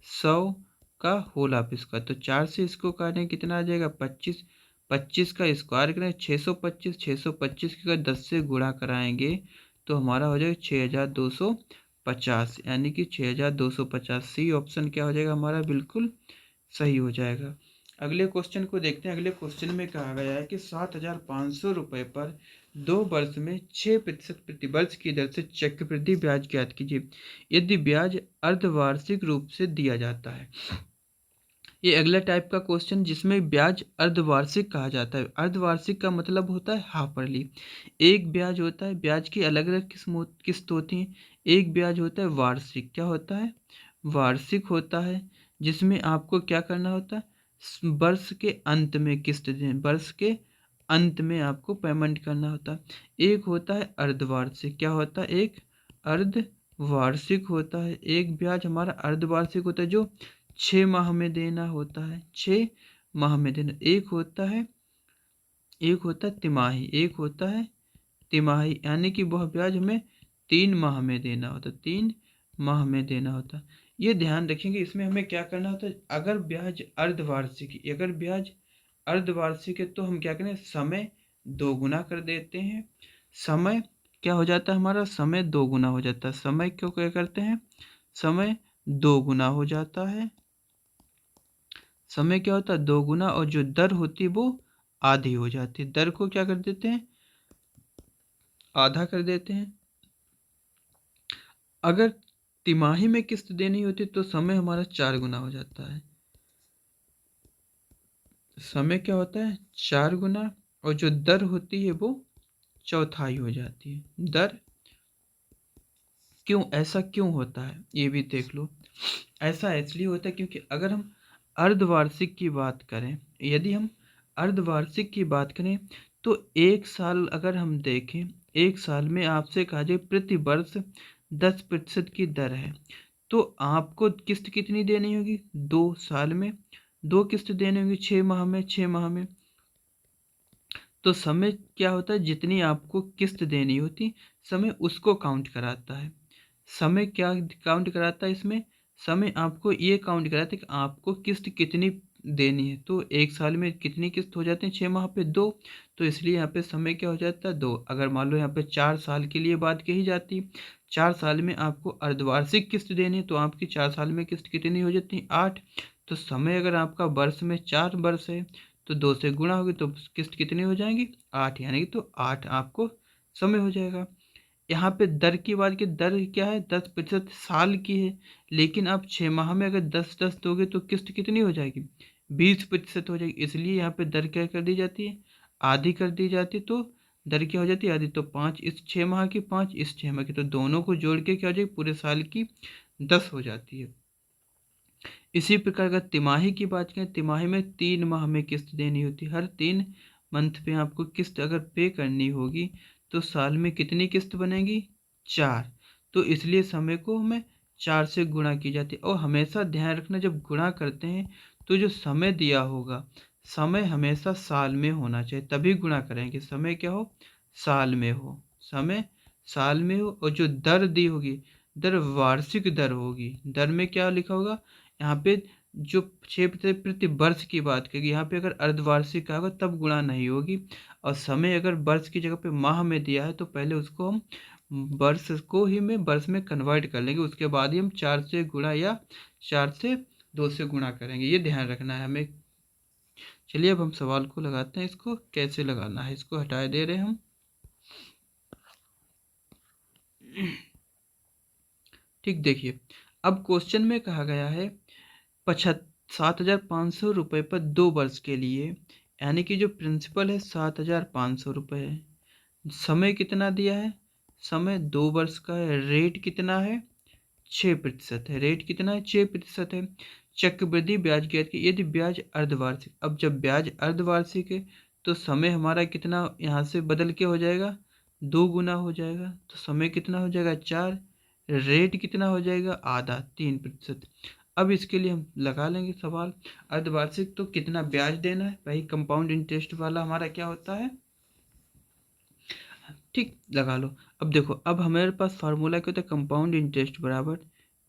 100 का होल ऑफ इसका, तो 4 से इसको काटें कितना आ जाएगा, 25। 25 का स्क्वायर करें 625, 625 के अगर 10 से गुणा कराएंगे तो हमारा हो जाएगा 6,250, यानी कि 6,250। सी ऑप्शन क्या हो जाएगा हमारा, बिल्कुल सही हो जाएगा। अगले क्वेश्चन को देखते हैं। अगले क्वेश्चन में कहा गया है कि 7,500 रुपये पर 2 वर्ष में 6% प्रतिवर्ष की दर से चक्रवृद्धि ब्याज ज्ञात कीजिए यदि ब्याज अर्धवार्षिक रूप से दिया जाता है। ये अगला टाइप का क्वेश्चन जिसमें ब्याज अर्धवार्षिक कहा जाता है। अर्धवार्षिक का मतलब होता है हाफरली। एक ब्याज होता है, ब्याज की अलग अलग किस्त होती हैं। एक ब्याज होता है वार्षिक, क्या होता है, वार्षिक होता है, जिसमें आपको क्या करना होता है, वर्ष के अंत में किस्त दें, वर्ष के अंत में आपको पेमेंट करना होता है। एक होता है अर्धवार्षिक, क्या होता है, एक अर्धवार्षिक होता है। एक ब्याज हमारा अर्धवार्षिक होता है जो 6 माह में देना होता है, 6 माह में देना। एक होता है तिमाही, एक होता है तिमाही, यानी कि वह ब्याज हमें 3 माह में देना होता है, 3 माह में देना होता है। ये ध्यान रखेंगे, इसमें हमें क्या करना होता है, अगर ब्याज अर्धवार्षिक है तो हम क्या करें, समय 2 गुना कर देते हैं। समय क्या हो जाता है हमारा, समय 2 गुना हो जाता है। समय क्यों क्या करते हैं, समय 2 गुना हो जाता है। समय क्या होता है, 2 गुना, और जो दर होती है वो आधी हो जाती है। दर को क्या कर देते हैं, आधा कर देते हैं। अगर तिमाही में किस्त देनी होती तो समय हमारा 4 गुना हो जाता है। समय क्या होता है, 4 गुना, और जो दर होती है वो चौथाई हो जाती है। दर क्यों, ऐसा क्यों होता है ये भी देख लो। ऐसा इसलिए होता है क्योंकि अगर हम अर्धवार्षिक की बात करें, यदि हम अर्धवार्षिक की बात करें तो एक साल अगर हम देखें, एक साल में आपसे कहा जाए प्रति वर्ष 10% की दर है, तो आपको किस्त कितनी देनी होगी? 2 साल में 2 किस्त देनी होगी, 6 माह में 6 माह में। तो समय क्या होता है, जितनी आपको किस्त देनी होती समय उसको काउंट कराता है। समय क्या काउंट कराता है इसमें? समय आपको ये काउंट कराता है कि आपको किस्त कितनी देनी है। तो 1 साल में कितनी किस्त हो जाती है 6 माह पे? 2। तो इसलिए यहाँ पे समय क्या हो जाता है? 2। अगर मान लो यहाँ पे 4 साल के लिए बात कही जाती, 4 साल में आपको अर्धवार्षिक किस्त देनी है, तो आपकी 4 साल में किस्त कितनी हो जाती है? 8। तो समय अगर आपका वर्ष में 4 वर्ष है तो 2 से गुणा होगी तो किस्त कितनी हो जाएंगी? 8, यानी कि तो 8 आपको समय हो जाएगा। यहाँ पे दर की बात की, दर क्या है? 10% साल की है, लेकिन आप 6 माह में अगर 10-10 दोगे तो किस्त कितनी हो जाएगी? 20% हो जाएगी। इसलिए यहाँ पे दर क्या कर दी जाती है? आधी कर दी जाती है। तो दर क्या हो जाती है? आधी। तो 5 इस 6 माह की, 5 इस 6 माह की, तो दोनों को जोड़ के क्या हो जाएगी? पूरे साल की 10 हो जाती है। इसी प्रकार अगर तिमाही की बात करें, तिमाही में 3 माह में किस्त देनी होती है। हर 3 मंथ पे आपको किस्त अगर पे करनी होगी तो साल में कितनी किस्त बनेगी? 4। तो इसलिए समय को हमें 4 से गुणा की जाती है। और हमेशा ध्यान रखना, जब गुणा करते हैं तो जो समय दिया होगा, समय हमेशा साल में होना चाहिए, तभी गुणा करेंगे। समय क्या हो? साल में हो। समय साल में हो। और जो दर दी होगी, दर वार्षिक दर होगी। दर में क्या लिखा होगा? यहाँ पे जो 6% प्रति वर्ष की बात करेगी, यहाँ पे अगर अर्धवार्षिक का होगा तब गुणा नहीं होगी। और समय अगर वर्ष की जगह पे माह में दिया है तो पहले उसको हम वर्ष को ही में वर्ष में कन्वर्ट कर लेंगे, उसके बाद ही हम 4 से गुणा या 4 से 2 से गुणा करेंगे। ये ध्यान रखना है हमें। चलिए अब हम सवाल को लगाते हैं, इसको कैसे लगाना है, इसको हटा दे रहे हैं हम। ठीक, देखिए अब क्वेश्चन में कहा गया है 7,500 रुपये पर 2 वर्ष के लिए, यानी कि जो प्रिंसिपल है 7,500 रुपये है। समय कितना दिया है? समय 2 वर्ष का है। रेट कितना है? 6% है। रेट कितना है? 6% है। चक्रवृद्धि ब्याज की बात की, यदि ब्याज अर्धवार्षिक, अब जब ब्याज अर्धवार्षिक है तो समय हमारा कितना यहाँ से बदल के हो जाएगा? 2 गुना हो जाएगा। तो समय कितना हो जाएगा? 4। रेट कितना हो जाएगा? आधा, 3%। अब इसके लिए हम लगा लेंगे सवाल। अर्धवार्षिक तो कितना ब्याज देना है भाई, कंपाउंड इंटरेस्ट वाला हमारा क्या होता है? ठीक, लगा लो। अब देखो, अब हमारे पास फार्मूला क्या होता है? कंपाउंड इंटरेस्ट बराबर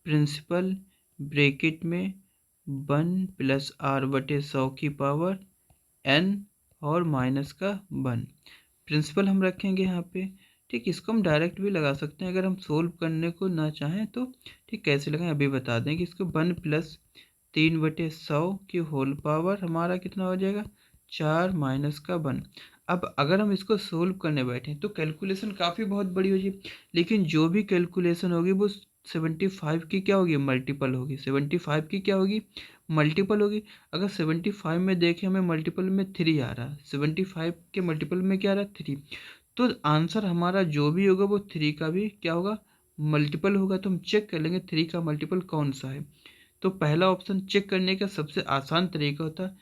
प्रिंसिपल ब्रैकेट में 1+r/100 की पावर n और माइनस का 1। प्रिंसिपल हम रखेंगे यहाँ पे। ठीक, इसको हम डायरेक्ट भी लगा सकते हैं अगर हम सोल्व करने को ना चाहें तो। ठीक, कैसे लगाएं अभी बता दें कि इसको 1+3/100 की होल पावर हमारा कितना हो जाएगा? 4 माइनस का 1। अब अगर हम इसको सोल्व करने बैठे तो कैलकुलेशन काफ़ी बहुत बड़ी हो जाएगी, लेकिन जो भी कैलकुलेशन होगी वो 75 की क्या होगी? मल्टीपल होगी। 75 की क्या होगी? मल्टीपल होगी। अगर 75 में देखें हमें मल्टीपल में 3 आ रहा है, 75 के मल्टीपल में क्या आ रहा है? 3। तो आंसर हमारा जो भी होगा वो 3 का भी क्या होगा? मल्टीपल होगा। तो हम चेक कर लेंगे 3 का मल्टीपल कौन सा है। तो पहला ऑप्शन चेक करने का सबसे आसान तरीका होता है,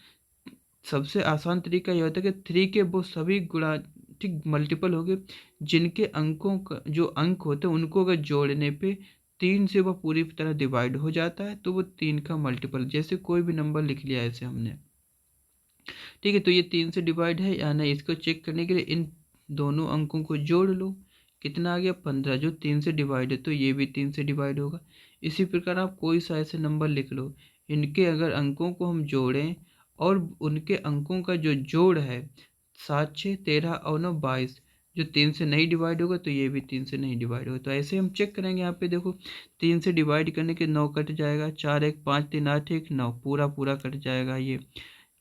सबसे आसान तरीका यह होता है कि 3 के वो सभी गुणा, ठीक, मल्टीपल हो गए जिनके अंकों का जो अंक होते हैं उनको अगर जोड़ने पे 3 से वह पूरी तरह डिवाइड हो जाता है तो वो 3 का मल्टीपल, जैसे कोई भी नंबर लिख लिया ऐसे हमने। ठीक है, तो ये 3 से डिवाइड है या नहीं, इसको चेक करने के लिए इन दोनों अंकों को जोड़ लो। कितना आ गया? 15। जो 3 से डिवाइड है तो ये भी 3 से डिवाइड होगा। इसी प्रकार आप कोई सा ऐसे नंबर लिख लो, इनके अगर अंकों को हम जोड़ें और उनके अंकों का जो जोड़ है 7, 6, 13 और 9, 22, जो 3 से नहीं डिवाइड होगा तो ये भी 3 से नहीं डिवाइड होगा। तो ऐसे हम चेक करेंगे। यहाँ पे देखो 3 से डिवाइड करने के 9 कट जाएगा, 4 1 5 3 8 1 9, पूरा पूरा कट जाएगा। ये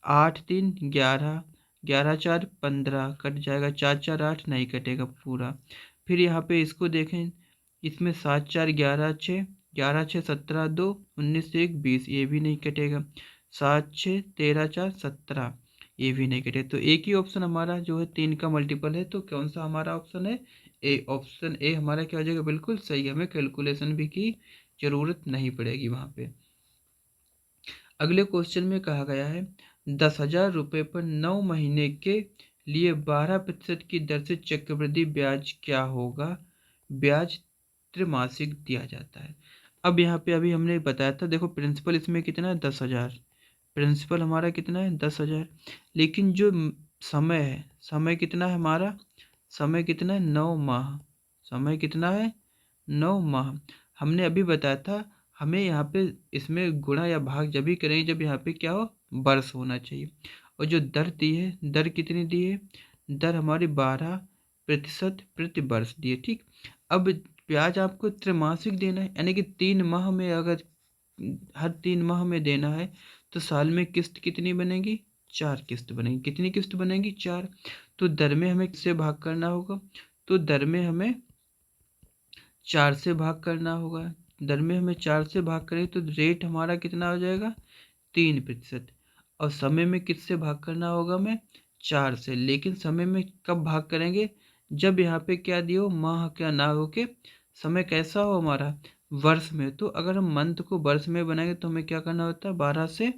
8 3 11, 11 4 15 कट जाएगा, 4 4 8 नहीं कटेगा पूरा। फिर यहाँ पे इसको देखें, इसमें 7 4 11 6, 11 6 17 2, 19 1 20, ये भी नहीं कटेगा। 7 6 13 4 17, ये भी नहीं कटेगा। तो एक ही ऑप्शन हमारा जो है 3 का मल्टीपल है, तो कौन सा हमारा ऑप्शन है? ए। ऑप्शन ए हमारा क्या हो जाएगा? बिल्कुल सही। हमें कैलकुलेशन भी की जरूरत नहीं पड़ेगी वहाँ पे। अगले क्वेश्चन में कहा गया है 10,000 रुपये पर 9 महीने के लिए 12% की दर से चक्रवृद्धि ब्याज क्या होगा? ब्याज त्रैमासिक दिया जाता है। अब यहाँ पे अभी हमने बताया था, देखो प्रिंसिपल इसमें कितना है 10,000, प्रिंसिपल हमारा कितना है 10,000, लेकिन जो समय है, समय कितना है हमारा, समय कितना है 9 माह, समय कितना है 9 माह। हमने अभी बताया था हमें यहाँ पे इसमें गुणा या भाग जब भी करेंगे जब यहाँ पे क्या हो, वर्ष होना चाहिए। और जो दर दी है, दर कितनी दी है, दर हमारी 12% प्रति वर्ष दी है। ठीक, अब ब्याज आपको त्रैमासिक देना है, यानी कि 3 माह में, अगर हर 3 माह में देना है तो साल में किस्त कितनी बनेगी, 4 किस्त बनेगी। कितनी किस्त बनेगी, 4। तो दर में हमें किससे भाग करना होगा, तो दर में हमें 4 से भाग करना होगा। दर में हमें 4 से भाग करें तो रेट हमारा कितना हो जाएगा, 3%। और समय में किससे भाग करना होगा हमें, 4 से। लेकिन समय में कब भाग करेंगे, जब यहाँ पे क्या दियो, माह क्या ना हो के समय कैसा हो हमारा, वर्ष में। तो अगर हम मंथ को वर्ष में बनाएंगे तो हमें क्या करना होता है, 12 से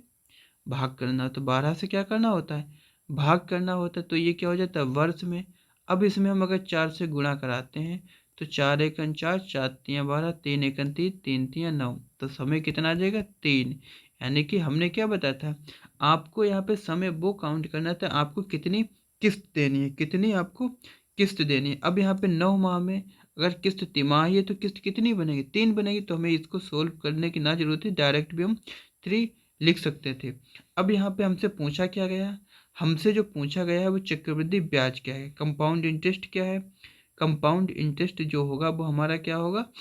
भाग करना। तो 12 से क्या करना होता है, भाग करना होता है। तो ये क्या हो जाता है, वर्ष में। अब इसमें हम अगर 4 से गुणा कराते हैं तो 4 एकन 4, 4 तियाँ 12, 3 एकन 3, 3 तियाँ 9। तो समय कितना आ जाएगा, 3। यानी कि हमने क्या बताया था, आपको यहाँ पे समय वो काउंट करना था, आपको कितनी किस्त देनी है, कितनी आपको किस्त देनी है। अब यहाँ पे 9 माह में अगर किस्त तिमाही है तो किस्त कितनी बनेगी, 3 बनेगी। तो हमें इसको सोल्व करने की ना जरूरत है, डायरेक्ट भी हम 3 लिख सकते थे। अब यहाँ पे हमसे पूछा क्या गया, हमसे जो पूछा गया है वो चक्रवृद्धि ब्याज क्या है, कंपाउंड इंटरेस्ट क्या है। कंपाउंड इंटरेस्ट जो होगा वो हमारा क्या होगा,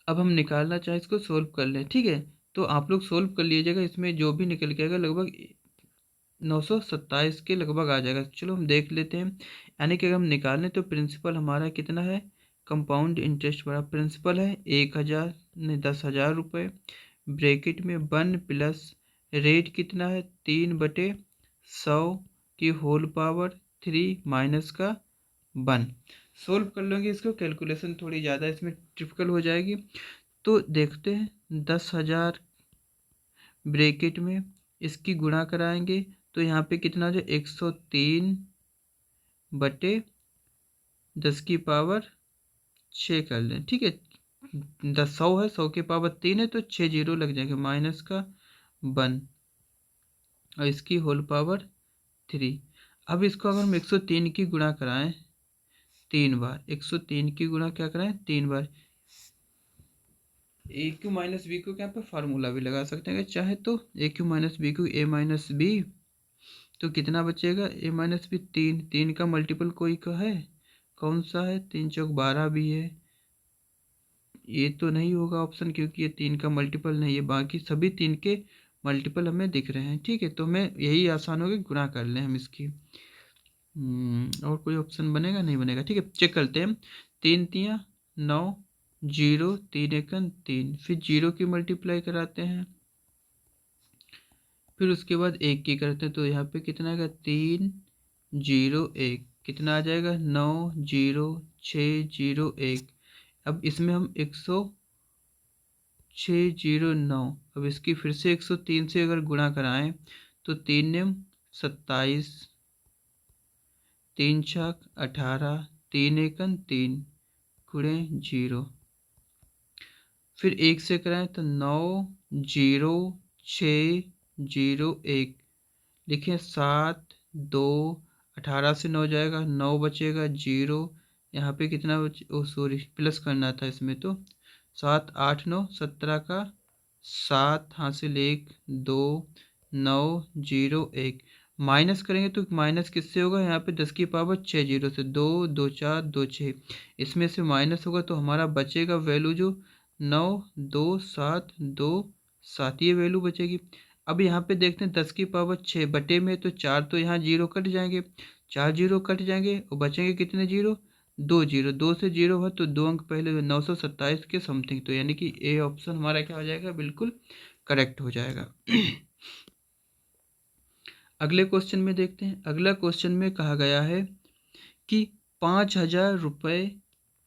अब हम निकालना चाहे इसको सोल्व कर लें, ठीक है। तो आप लोग सोल्व कर लीजिएगा, इसमें जो भी निकल के आएगा लगभग 927 के लगभग आ जाएगा। चलो हम देख लेते हैं। यानी कि अगर हम निकालें तो प्रिंसिपल हमारा कितना है, कंपाउंड इंटरेस्ट बड़ा प्रिंसिपल है 1,000 नहीं 10,000 रुपये, ब्रैकेट में 1 प्लस रेट कितना है 3/100 की होल पावर 3 माइनस का 1। सोल्व कर लेंगे इसको, कैलकुलेशन थोड़ी ज़्यादा इसमें डिफिकल्ट हो जाएगी। तो देखते हैं 10,000 ब्रैकेट में इसकी गुणा कराएंगे तो यहाँ पे कितना हो जाए 103/10 की पावर 6 कर लें, ठीक है। 100 है, 100 की पावर 3 है तो 6 जीरो लग जाएंगे, माइनस का 1 और इसकी होल पावर 3। अब इसको अगर हम 103 की गुणा कराएं 3 बार, 103 की गुणा क्या कराएं 3 बार, ए क्यू माइनस बी को क्या पे फार्मूला भी लगा सकते हैं चाहे तो, A cube minus B cube A minus B. तो कितना बचेगा, ए माइनस बी 3, 3 का मल्टीपल कोई का है, कौन सा है, 3 चौक 12 भी है। ये तो नहीं होगा ऑप्शन, क्योंकि ये 3 का मल्टीपल नहीं है, बाकी सभी 3 के मल्टीपल हमें दिख रहे हैं, ठीक है। तो हमें यही आसान होगा, गुणा कर लें हम इसकी। और कोई ऑप्शन बनेगा, नहीं बनेगा, ठीक है। चेक करते हैं, 3 तियाँ 9, 0 3 एकन 3, फिर 0 की मल्टीप्लाई कराते हैं, फिर उसके बाद 1 की करते हैं। तो यहाँ पे कितना आएगा 3 0 1, कितना आ जाएगा 9 0 6 0 1। अब इसमें हम 10609, अब इसकी फिर से 103 से अगर गुणा कराएं तो 3 ने 27, 3 छक 18, 3 एकन 3 गुणे 0, फिर 1 से कराएं तो 9 0 6 0 1, लिखें 7 2, 18 से 9 जाएगा, 9 बचेगा 0, यहाँ पे कितना बचे, ओ सॉरी प्लस करना था इसमें, तो 7 8 9 17 का 7 हासिल 1 2 9 0 1, माइनस करेंगे तो माइनस किससे होगा, यहाँ पे 10 की पावर 6 जीरो से, 2 2 4 2 6, इसमें से माइनस होगा तो हमारा बचेगा वैल्यू जो 9 2 7 2 7, ये वैल्यू बचेगी। अब यहाँ पे देखते हैं 10 की पावर 6 बटे में, तो 4 तो यहाँ जीरो कट जाएंगे, 4 जीरो कट जाएंगे और बचेंगे कितने जीरो, 2 जीरो, 2 से जीरो है तो 2 अंक पहले, 927 के समथिंग। तो यानी कि ए ऑप्शन हमारा क्या हो जाएगा, बिल्कुल करेक्ट हो जाएगा। अगले क्वेश्चन में देखते हैं। अगला क्वेश्चन में कहा गया है कि 5,000 रुपये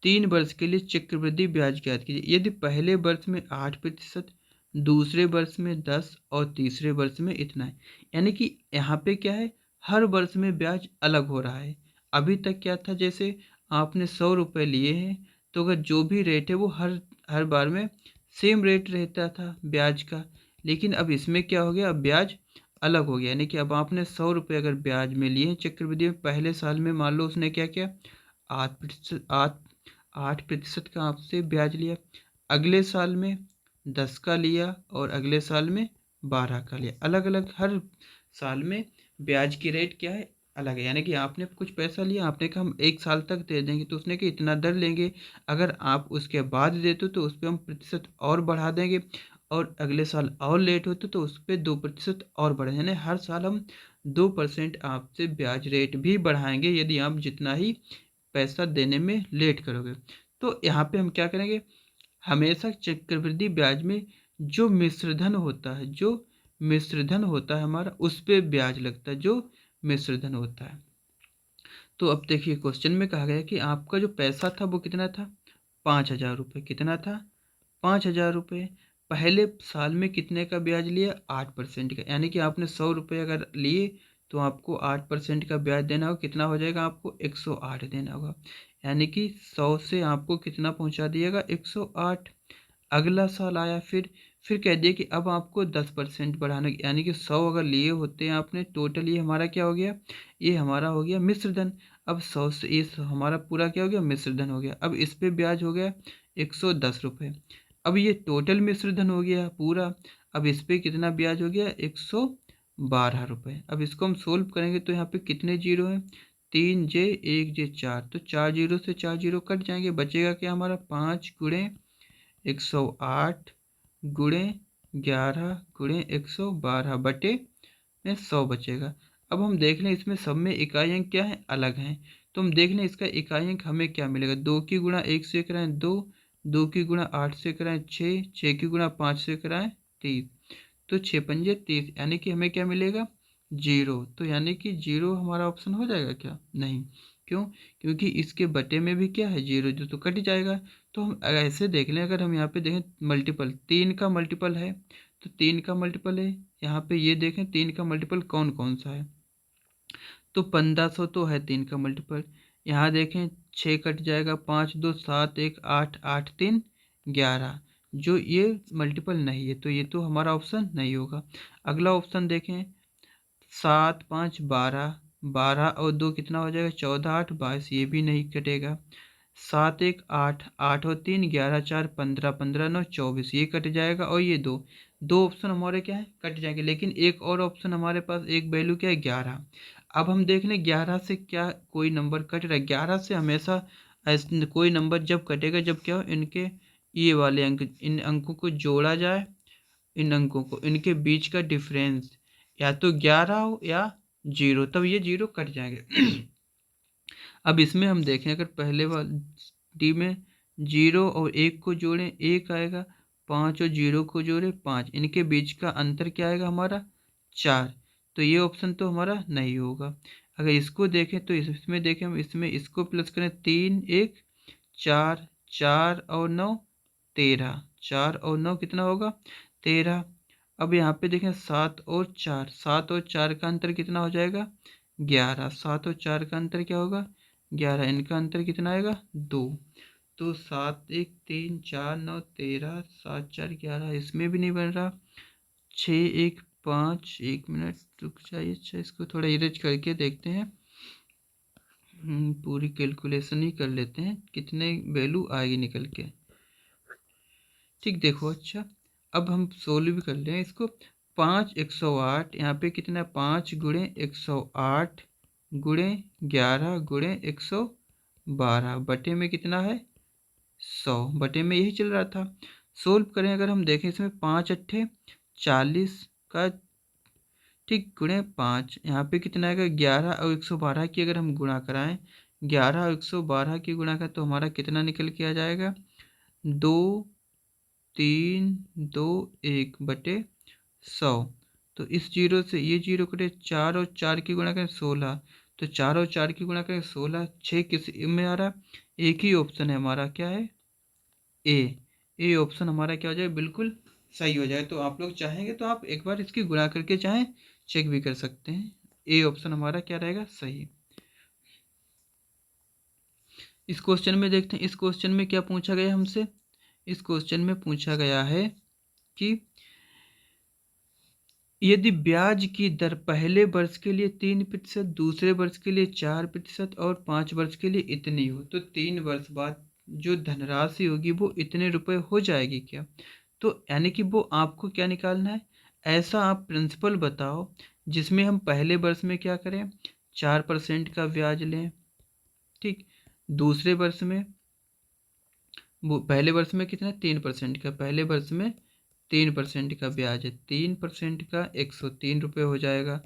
3 वर्ष के लिए चक्रवृद्धि ब्याज ज्ञात कीजिए। यदि पहले वर्ष में 8%, दूसरे वर्ष में 10 और तीसरे वर्ष में इतना है। यानी कि यहाँ पे क्या है, हर वर्ष में ब्याज अलग हो रहा है। अभी तक क्या था, जैसे आपने 100 रुपये लिए हैं तो अगर जो भी रेट है वो हर हर बार में सेम रेट रहता था ब्याज का, लेकिन अब इसमें क्या हो गया, अब ब्याज अलग हो गया। यानी कि अब आपने 100 रुपये अगर ब्याज में लिए चक्रवृद्धि में, पहले साल में मान लो उसने क्या किया, 8%, 8% का आपसे ब्याज लिया, अगले साल में 10 का लिया और अगले साल में 12 का लिया। अलग अलग हर साल में ब्याज की रेट क्या है, अलग है। यानी कि आपने कुछ पैसा लिया, आपने कहा हम 1 साल तक दे देंगे, तो उसने कि इतना दर लेंगे, अगर आप उसके बाद देते हो तो उस पर हम प्रतिशत और बढ़ा देंगे, और अगले साल और लेट होते तो उस पर 2% और बढ़े। यानी हर साल हम 2% आपसे ब्याज रेट भी बढ़ाएंगे यदि आप जितना ही पैसा देने में लेट करोगे। तो यहाँ पे हम क्या करेंगे, हमेशा चक्रवृद्धि ब्याज में जो मिश्रधन होता है, जो मिश्रधन होता है हमारा, उस पे ब्याज लगता है, जो मिश्रधन होता है। तो अब देखिए क्वेश्चन में कहा गया कि आपका जो पैसा था वो कितना था, 5,000 रुपये। कितना था, 5,000 रुपये। पहले साल में कितने का ब्याज लिया, 8% का। यानी कि आपने 100 रुपये अगर लिए तो आपको 8% का ब्याज देना होगा। कितना हो जाएगा, आपको 108 देना होगा। यानी कि 100 से आपको कितना पहुंचा दिएगा, 108। अगला साल आया, फिर कह दिया कि अब आपको 10% बढ़ाना, यानी कि 100 अगर लिए होते हैं आपने टोटल, ये हमारा क्या हो गया, ये हमारा हो गया मिश्रधन। अब 100 से ये हमारा पूरा क्या हो गया, मिश्रधन हो गया। अब इस पे ब्याज हो गया 110 रुपये। अब ये टोटल मिश्रधन हो गया पूरा। अब इस पे कितना ब्याज हो गया, 112 रुपये। अब इसको हम सोल्व करेंगे तो यहाँ पे कितने जीरो हैं, 3 J 1 J 4, तो 4 जीरो से 4 जीरो कट जाएंगे, बचेगा क्या हमारा, 5 × 108 गुणे 11 गुणे 112 बटे में 100 बचेगा। अब हम देख लें इसमें सब में इकाई अंक क्या है, अलग हैं। तो हम देख लें इसका इकाई अंक हमें क्या मिलेगा, 2 की गुणा 1 से कराएं 2, 2 की गुणा 8 से कराएं 6, 6 की गुणा 5 से कराएं 30, तो 6×5 = 30। यानी कि हमें क्या मिलेगा, जीरो। तो यानी कि जीरो हमारा ऑप्शन हो जाएगा क्या, नहीं। क्यों, क्योंकि इसके बटे में भी क्या है, जीरो, जो तो कट जाएगा। तो हम ऐसे देख लें, अगर हम यहाँ पे देखें मल्टीपल, 3 का मल्टीपल है तो 3 का मल्टीपल है। यहाँ पे ये देखें 3 का मल्टीपल कौन कौन सा है, तो 1500 तो है 3 का मल्टीपल। यहाँ देखें 6 कट जाएगा, 5 2 7 1 8 8 3 11, जो ये मल्टीपल नहीं है, तो ये तो हमारा ऑप्शन नहीं होगा। अगला ऑप्शन देखें, 7 5 12, 12 और 2 कितना हो जाएगा, 14 8 22, ये भी नहीं कटेगा। 7 1 8, 8 और 3 11 4 15, 15 9 24, ये कट जाएगा। और ये दो दो ऑप्शन हमारे क्या है, कट जाएंगे। लेकिन एक और ऑप्शन हमारे पास, एक वैल्यू क्या है, 11। अब हम देख लें 11 से क्या कोई नंबर कट रहा है, 11 से हमेशा कोई नंबर जब कटेगा जब क्या हो, इनके ये वाले अंक, इन अंकों को जोड़ा जाए, इन अंकों को, इनके बीच का डिफरेंस या तो 11 हो या जीरो, तब ये जीरो कट जाएंगे। अब इसमें हम देखें, अगर पहले वाली में जीरो और एक को जोड़ें, एक आएगा, 5 और जीरो को जोड़े 5, इनके बीच का अंतर क्या आएगा हमारा, 4। तो ये ऑप्शन तो हमारा नहीं होगा। अगर इसको देखें तो इसमें देखें हम, इसमें इसको प्लस करें, 3 1 4, 4 और 9 13, 4 और 9 कितना होगा, 13। अब यहाँ पे देखें 7 और 4, 7 और 4 का अंतर कितना हो जाएगा, 11, 7 और 4 का अंतर क्या होगा, 11, इनका अंतर कितना आएगा, 2। तो 7 1 3 4 9 13, 7 4 11, इसमें भी नहीं बन रहा। 6 1 5, 1 मिनट रुक जाइए, अच्छा इसको थोड़ा इरेज करके देखते हैं। पूरी कैलकुलेशन ही कर लेते हैं, कितने वैल्यू आएगी निकल के। ठीक, देखो अच्छा, अब हम सोल्व भी कर लें इसको। 5 108, यहाँ पे कितना, 5 गुणे 108 गुणे 11 गुणे 112 बटे में कितना है, 100, बटे में यही चल रहा था। सोल्व करें अगर हम देखें, इसमें 5 अट्ठे 40 का, ठीक, गुणे 5, यहाँ पे कितना आएगा, 11 और 112 की अगर हम गुणा कराएं, 11 और 112 की गुणा करें तो हमारा कितना निकल के आ जाएगा, 2 3 2 1 बटे 100। तो इस जीरो से ये जीरो कटे, 4 और 4 की गुणा करें 16, तो 4 और 4 की गुणा करें 16, 6 किस में आ रहा, एक ही ऑप्शन है हमारा, क्या है, ए ऑप्शन हमारा क्या हो जाए, बिल्कुल सही हो जाए। तो आप लोग चाहेंगे तो आप एक बार इसकी गुणा करके चाहें चेक भी कर सकते हैं, ए ऑप्शन हमारा क्या रहेगा, सही। इस क्वेश्चन में देखते हैं, इस क्वेश्चन में क्या पूछा गया हमसे, इस क्वेश्चन में पूछा गया है कि यदि ब्याज की दर पहले वर्ष के लिए 3%, दूसरे वर्ष के लिए 4% और 5 वर्ष के लिए इतनी हो, तो 3 वर्ष बाद जो धनराशि होगी वो इतने रुपए हो जाएगी क्या? तो यानी कि वो आपको क्या निकालना है, ऐसा आप प्रिंसिपल बताओ जिसमें हम पहले वर्ष में क्या करें, 4% का ब्याज लें, ठीक। दूसरे वर्ष में, वो पहले वर्ष में कितना, 3% का, पहले वर्ष में 3% का ब्याज है, 3% का 103 रुपये हो जाएगा।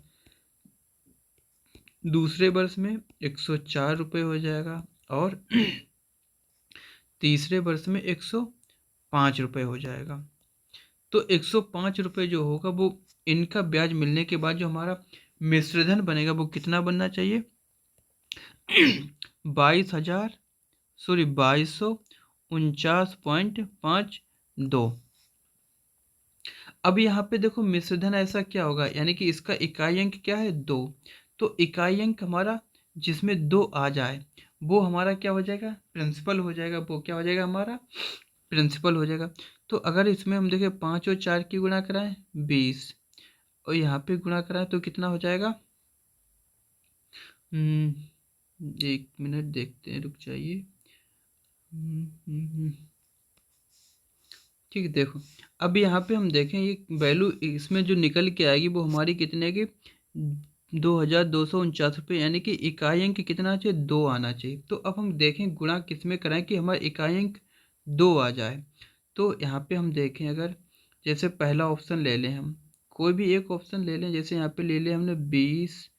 दूसरे वर्ष में 104 रुपये हो जाएगा और तीसरे वर्ष में 105 रुपये हो जाएगा। तो 105 रुपये जो होगा वो इनका ब्याज मिलने के बाद जो हमारा मिश्रधन बनेगा वो कितना बनना चाहिए, 22,49.52। अब यहाँ पे देखो मिश्रधन ऐसा क्या होगा, यानी कि इसका इकाई अंक क्या है, 2। तो इकाई अंक हमारा जिसमें 2 आ जाए वो हमारा क्या हो जाएगा, प्रिंसिपल हो जाएगा, वो क्या हो जाएगा, हमारा प्रिंसिपल हो जाएगा। तो अगर इसमें हम देखें 5 और 4 की गुणा कराएं 20, और यहाँ पे गुणा कराएं तो कितना हो जाएगा, 1 मिनट देखते हैं, रुक जाइए। ठीक है, देखो अब यहाँ पे हम देखें ये वैल्यू इसमें जो निकल के आएगी वो हमारी कितने की, 2,249 रुपये, यानी कि इकाई अंक कितना चाहिए, 2 आना चाहिए। तो अब हम देखें गुणा किस में कराएं कि हमारा इकाई अंक 2 आ जाए। तो यहाँ पे हम देखें, अगर जैसे पहला ऑप्शन ले लें, हम कोई भी एक ऑप्शन ले लें, जैसे यहाँ पे ले लिया हमने 20,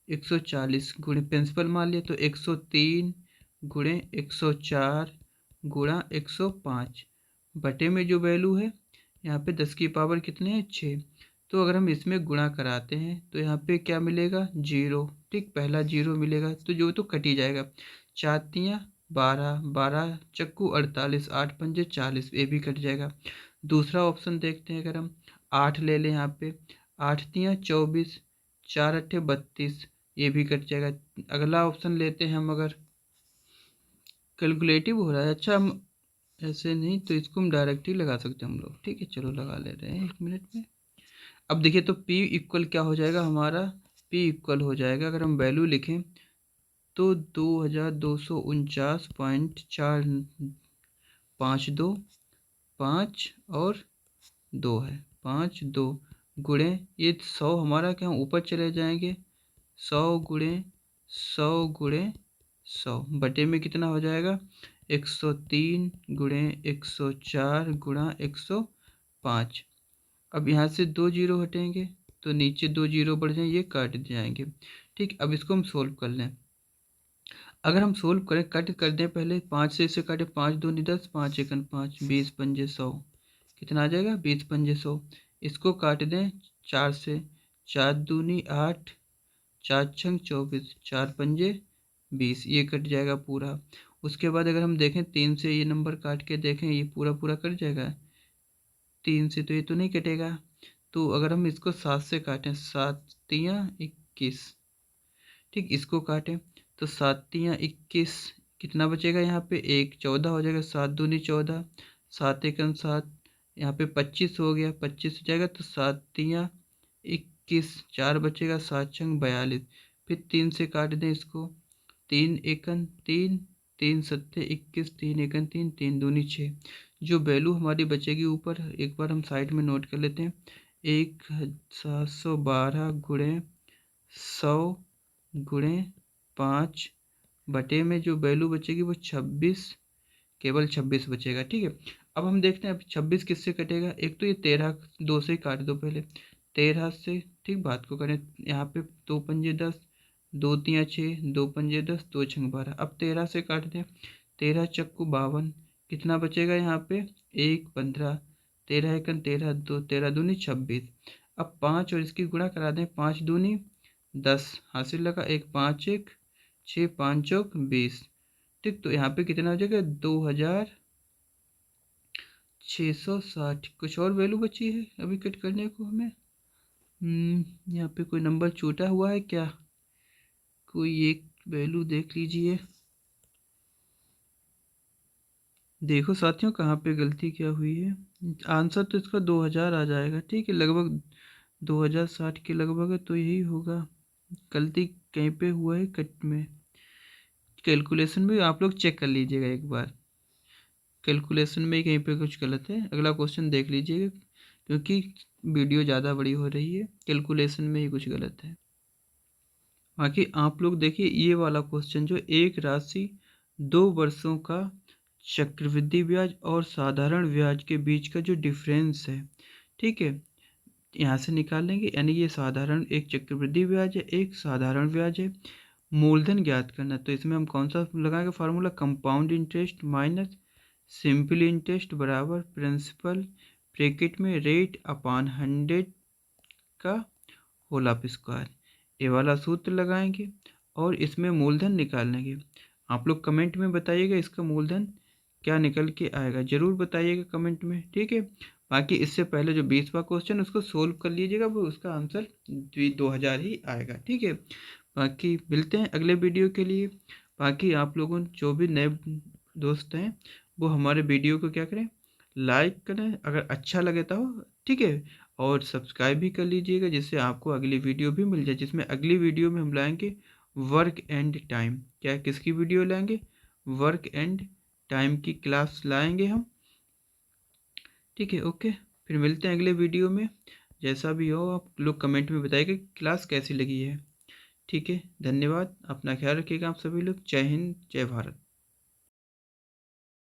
140 गुणे प्रिंसिपल मान लिया, तो 103 गुणे 104 गुणा 105 बटे में जो वैल्यू है यहाँ पे 10 की पावर कितने हैं, 6। तो अगर हम इसमें गुणा कराते हैं तो यहाँ पे क्या मिलेगा, 0, ठीक, पहला 0 मिलेगा, तो जो तो कट ही जाएगा। 4 12, 12 चक्कू 48, 8 पंजे 40, ये भी कट जाएगा। दूसरा ऑप्शन देखते हैं, अगर हम 8 ले लें, यहाँ पे 8 24, 4 8 32, ये भी कट जाएगा। अगला ऑप्शन लेते हैं हम, अगर कैलकुलेटिव हो रहा है, अच्छा हम ऐसे नहीं तो इसको हम डायरेक्ट ही लगा सकते हैं हम लोग, ठीक है, चलो लगा ले रहे हैं 1 मिनट में। अब देखिए तो P इक्वल क्या हो जाएगा हमारा, P इक्वल हो जाएगा, अगर हम वैल्यू लिखें तो 2249.452, 5 और 2 है, 5 2 गुणे ये 100 हमारा क्या ऊपर चले जाएंगे, 100 गुणे 100 गुणे 100 बटे में कितना हो जाएगा, 103 गुणे 104 गुणा 105। अब यहाँ से 2 जीरो हटेंगे तो नीचे 2 जीरो बढ़ जाएंगे, ये काट जाएंगे, ठीक। अब इसको हम सोल्व कर लें, अगर हम सोल्व करें, कट कर दें पहले, 5 से इसे काटे, 5 दूनी 10, 5 एकन 5, 20 पंजे 100, कितना आ जाएगा, 20 पंजे 100। इसको काट दें 4 से, 4 दूनी 8, 4 छंग 24, 4 पंजे 20, ये कट जाएगा पूरा। उसके बाद अगर हम देखें 3 से ये नंबर काट के देखें, ये पूरा पूरा कट जाएगा, 3 से तो ये तो नहीं कटेगा। तो अगर हम इसको 7 से काटें, 7 तियाँ 21, ठीक, इसको काटें तो 7 तियाँ 21, कितना बचेगा यहाँ पे, 1 14 हो जाएगा, 7 दूनी 14, 7 एकन 7, यहाँ पे 25 हो गया, 25 हो जाएगा, तो 7 तियाँ 21, 4 बचेगा, 7 छंग 42, फिर 3 से काट दें इसको, 3 एकन 3, 3 सत्ते 21, 3 एकन 3, 3 दूनी 6। जो वैल्यू हमारी बचेगी ऊपर, एक बार हम साइड में नोट कर लेते हैं, 1712 गुणे 100 गुणे 5 बटे में जो वैल्यू बचेगी वो 26, केवल 26 बचेगा, ठीक है। अब हम देखते हैं अब 26 किससे कटेगा, एक तो ये 13 2 से काट दो पहले, 13 से, ठीक, बात को करें, यहाँ पे 2 पंजे 10, 2 तियाँ 6, 2 पंजे 10, 2 छंग 12, अब 13 से काट दें, 13 चक्कू 52, कितना बचेगा यहाँ पे, 1 15, 13 एकन 13, 2 13 दूनी 26। अब 5 और इसकी गुणा करा दें, 5 दूनी 10, हासिल लगा, 1 5 1 6 5 चौक 20, ठीक। तो यहाँ पे कितना हो जाएगा, 2660। कुछ और वैल्यू बची है अभी कट करने को हमें, यहाँ पे कोई नंबर छूटा हुआ है क्या, कोई एक वैल्यू देख लीजिए, देखो साथियों कहाँ पे गलती क्या हुई है। आंसर तो इसका 2000 आ जाएगा, ठीक है, लगभग 2060 के लगभग है, तो यही होगा। गलती कहीं पे हुआ है कट में। कैलकुलेशन में आप लोग चेक कर लीजिएगा एक बार, कैलकुलेशन में ही कहीं पे कुछ गलत है। अगला क्वेश्चन देख लीजिएगा, क्योंकि वीडियो ज़्यादा बड़ी हो रही है, कैलकुलेशन में ही कुछ गलत है। बाकी आप लोग देखिए ये वाला क्वेश्चन, जो एक राशि 2 वर्षों का चक्रवृद्धि ब्याज और साधारण ब्याज के बीच का जो डिफरेंस है, ठीक है, यहाँ से निकाल लेंगे। यानी ये साधारण, एक चक्रवृद्धि ब्याज है, एक साधारण ब्याज है। मूलधन ज्ञात करना, तो इसमें हम कौन सा लगाएंगे formula, compound interest minus simple interest बराबर प्रिंसिपल ब्रैकेट में रेट अपॉन 100 का होल ऑफ स्क्वायर। ये वाला सूत्र लगाएंगे और इसमें मूलधन निकालेंगे। आप लोग कमेंट में बताइएगा इसका मूलधन क्या निकल के आएगा, जरूर बताइएगा कमेंट में, ठीक है। बाकी इससे पहले जो 20वां क्वेश्चन उसको सोल्व कर लीजिएगा, वो उसका आंसर 2000 ही आएगा, ठीक है। बाकी मिलते हैं अगले वीडियो के लिए। बाकी आप लोगों जो भी नए दोस्त हैं वो हमारे वीडियो को क्या करें, लाइक करें अगर अच्छा लगे तो, ठीक है, और सब्सक्राइब भी कर लीजिएगा, जिससे आपको अगली वीडियो भी मिल जाए, जिसमें अगली वीडियो में हम लाएंगे वर्क एंड टाइम। क्या किसकी वीडियो लाएंगे, वर्क एंड टाइम की क्लास लाएंगे हम, ठीक है। ओके, फिर मिलते हैं अगले वीडियो में। जैसा भी हो आप लोग कमेंट में बताइएगा क्लास कैसी लगी है, ठीक है। धन्यवाद, अपना ख्याल रखिएगा आप सभी लोग। जय हिंद, जय भारत।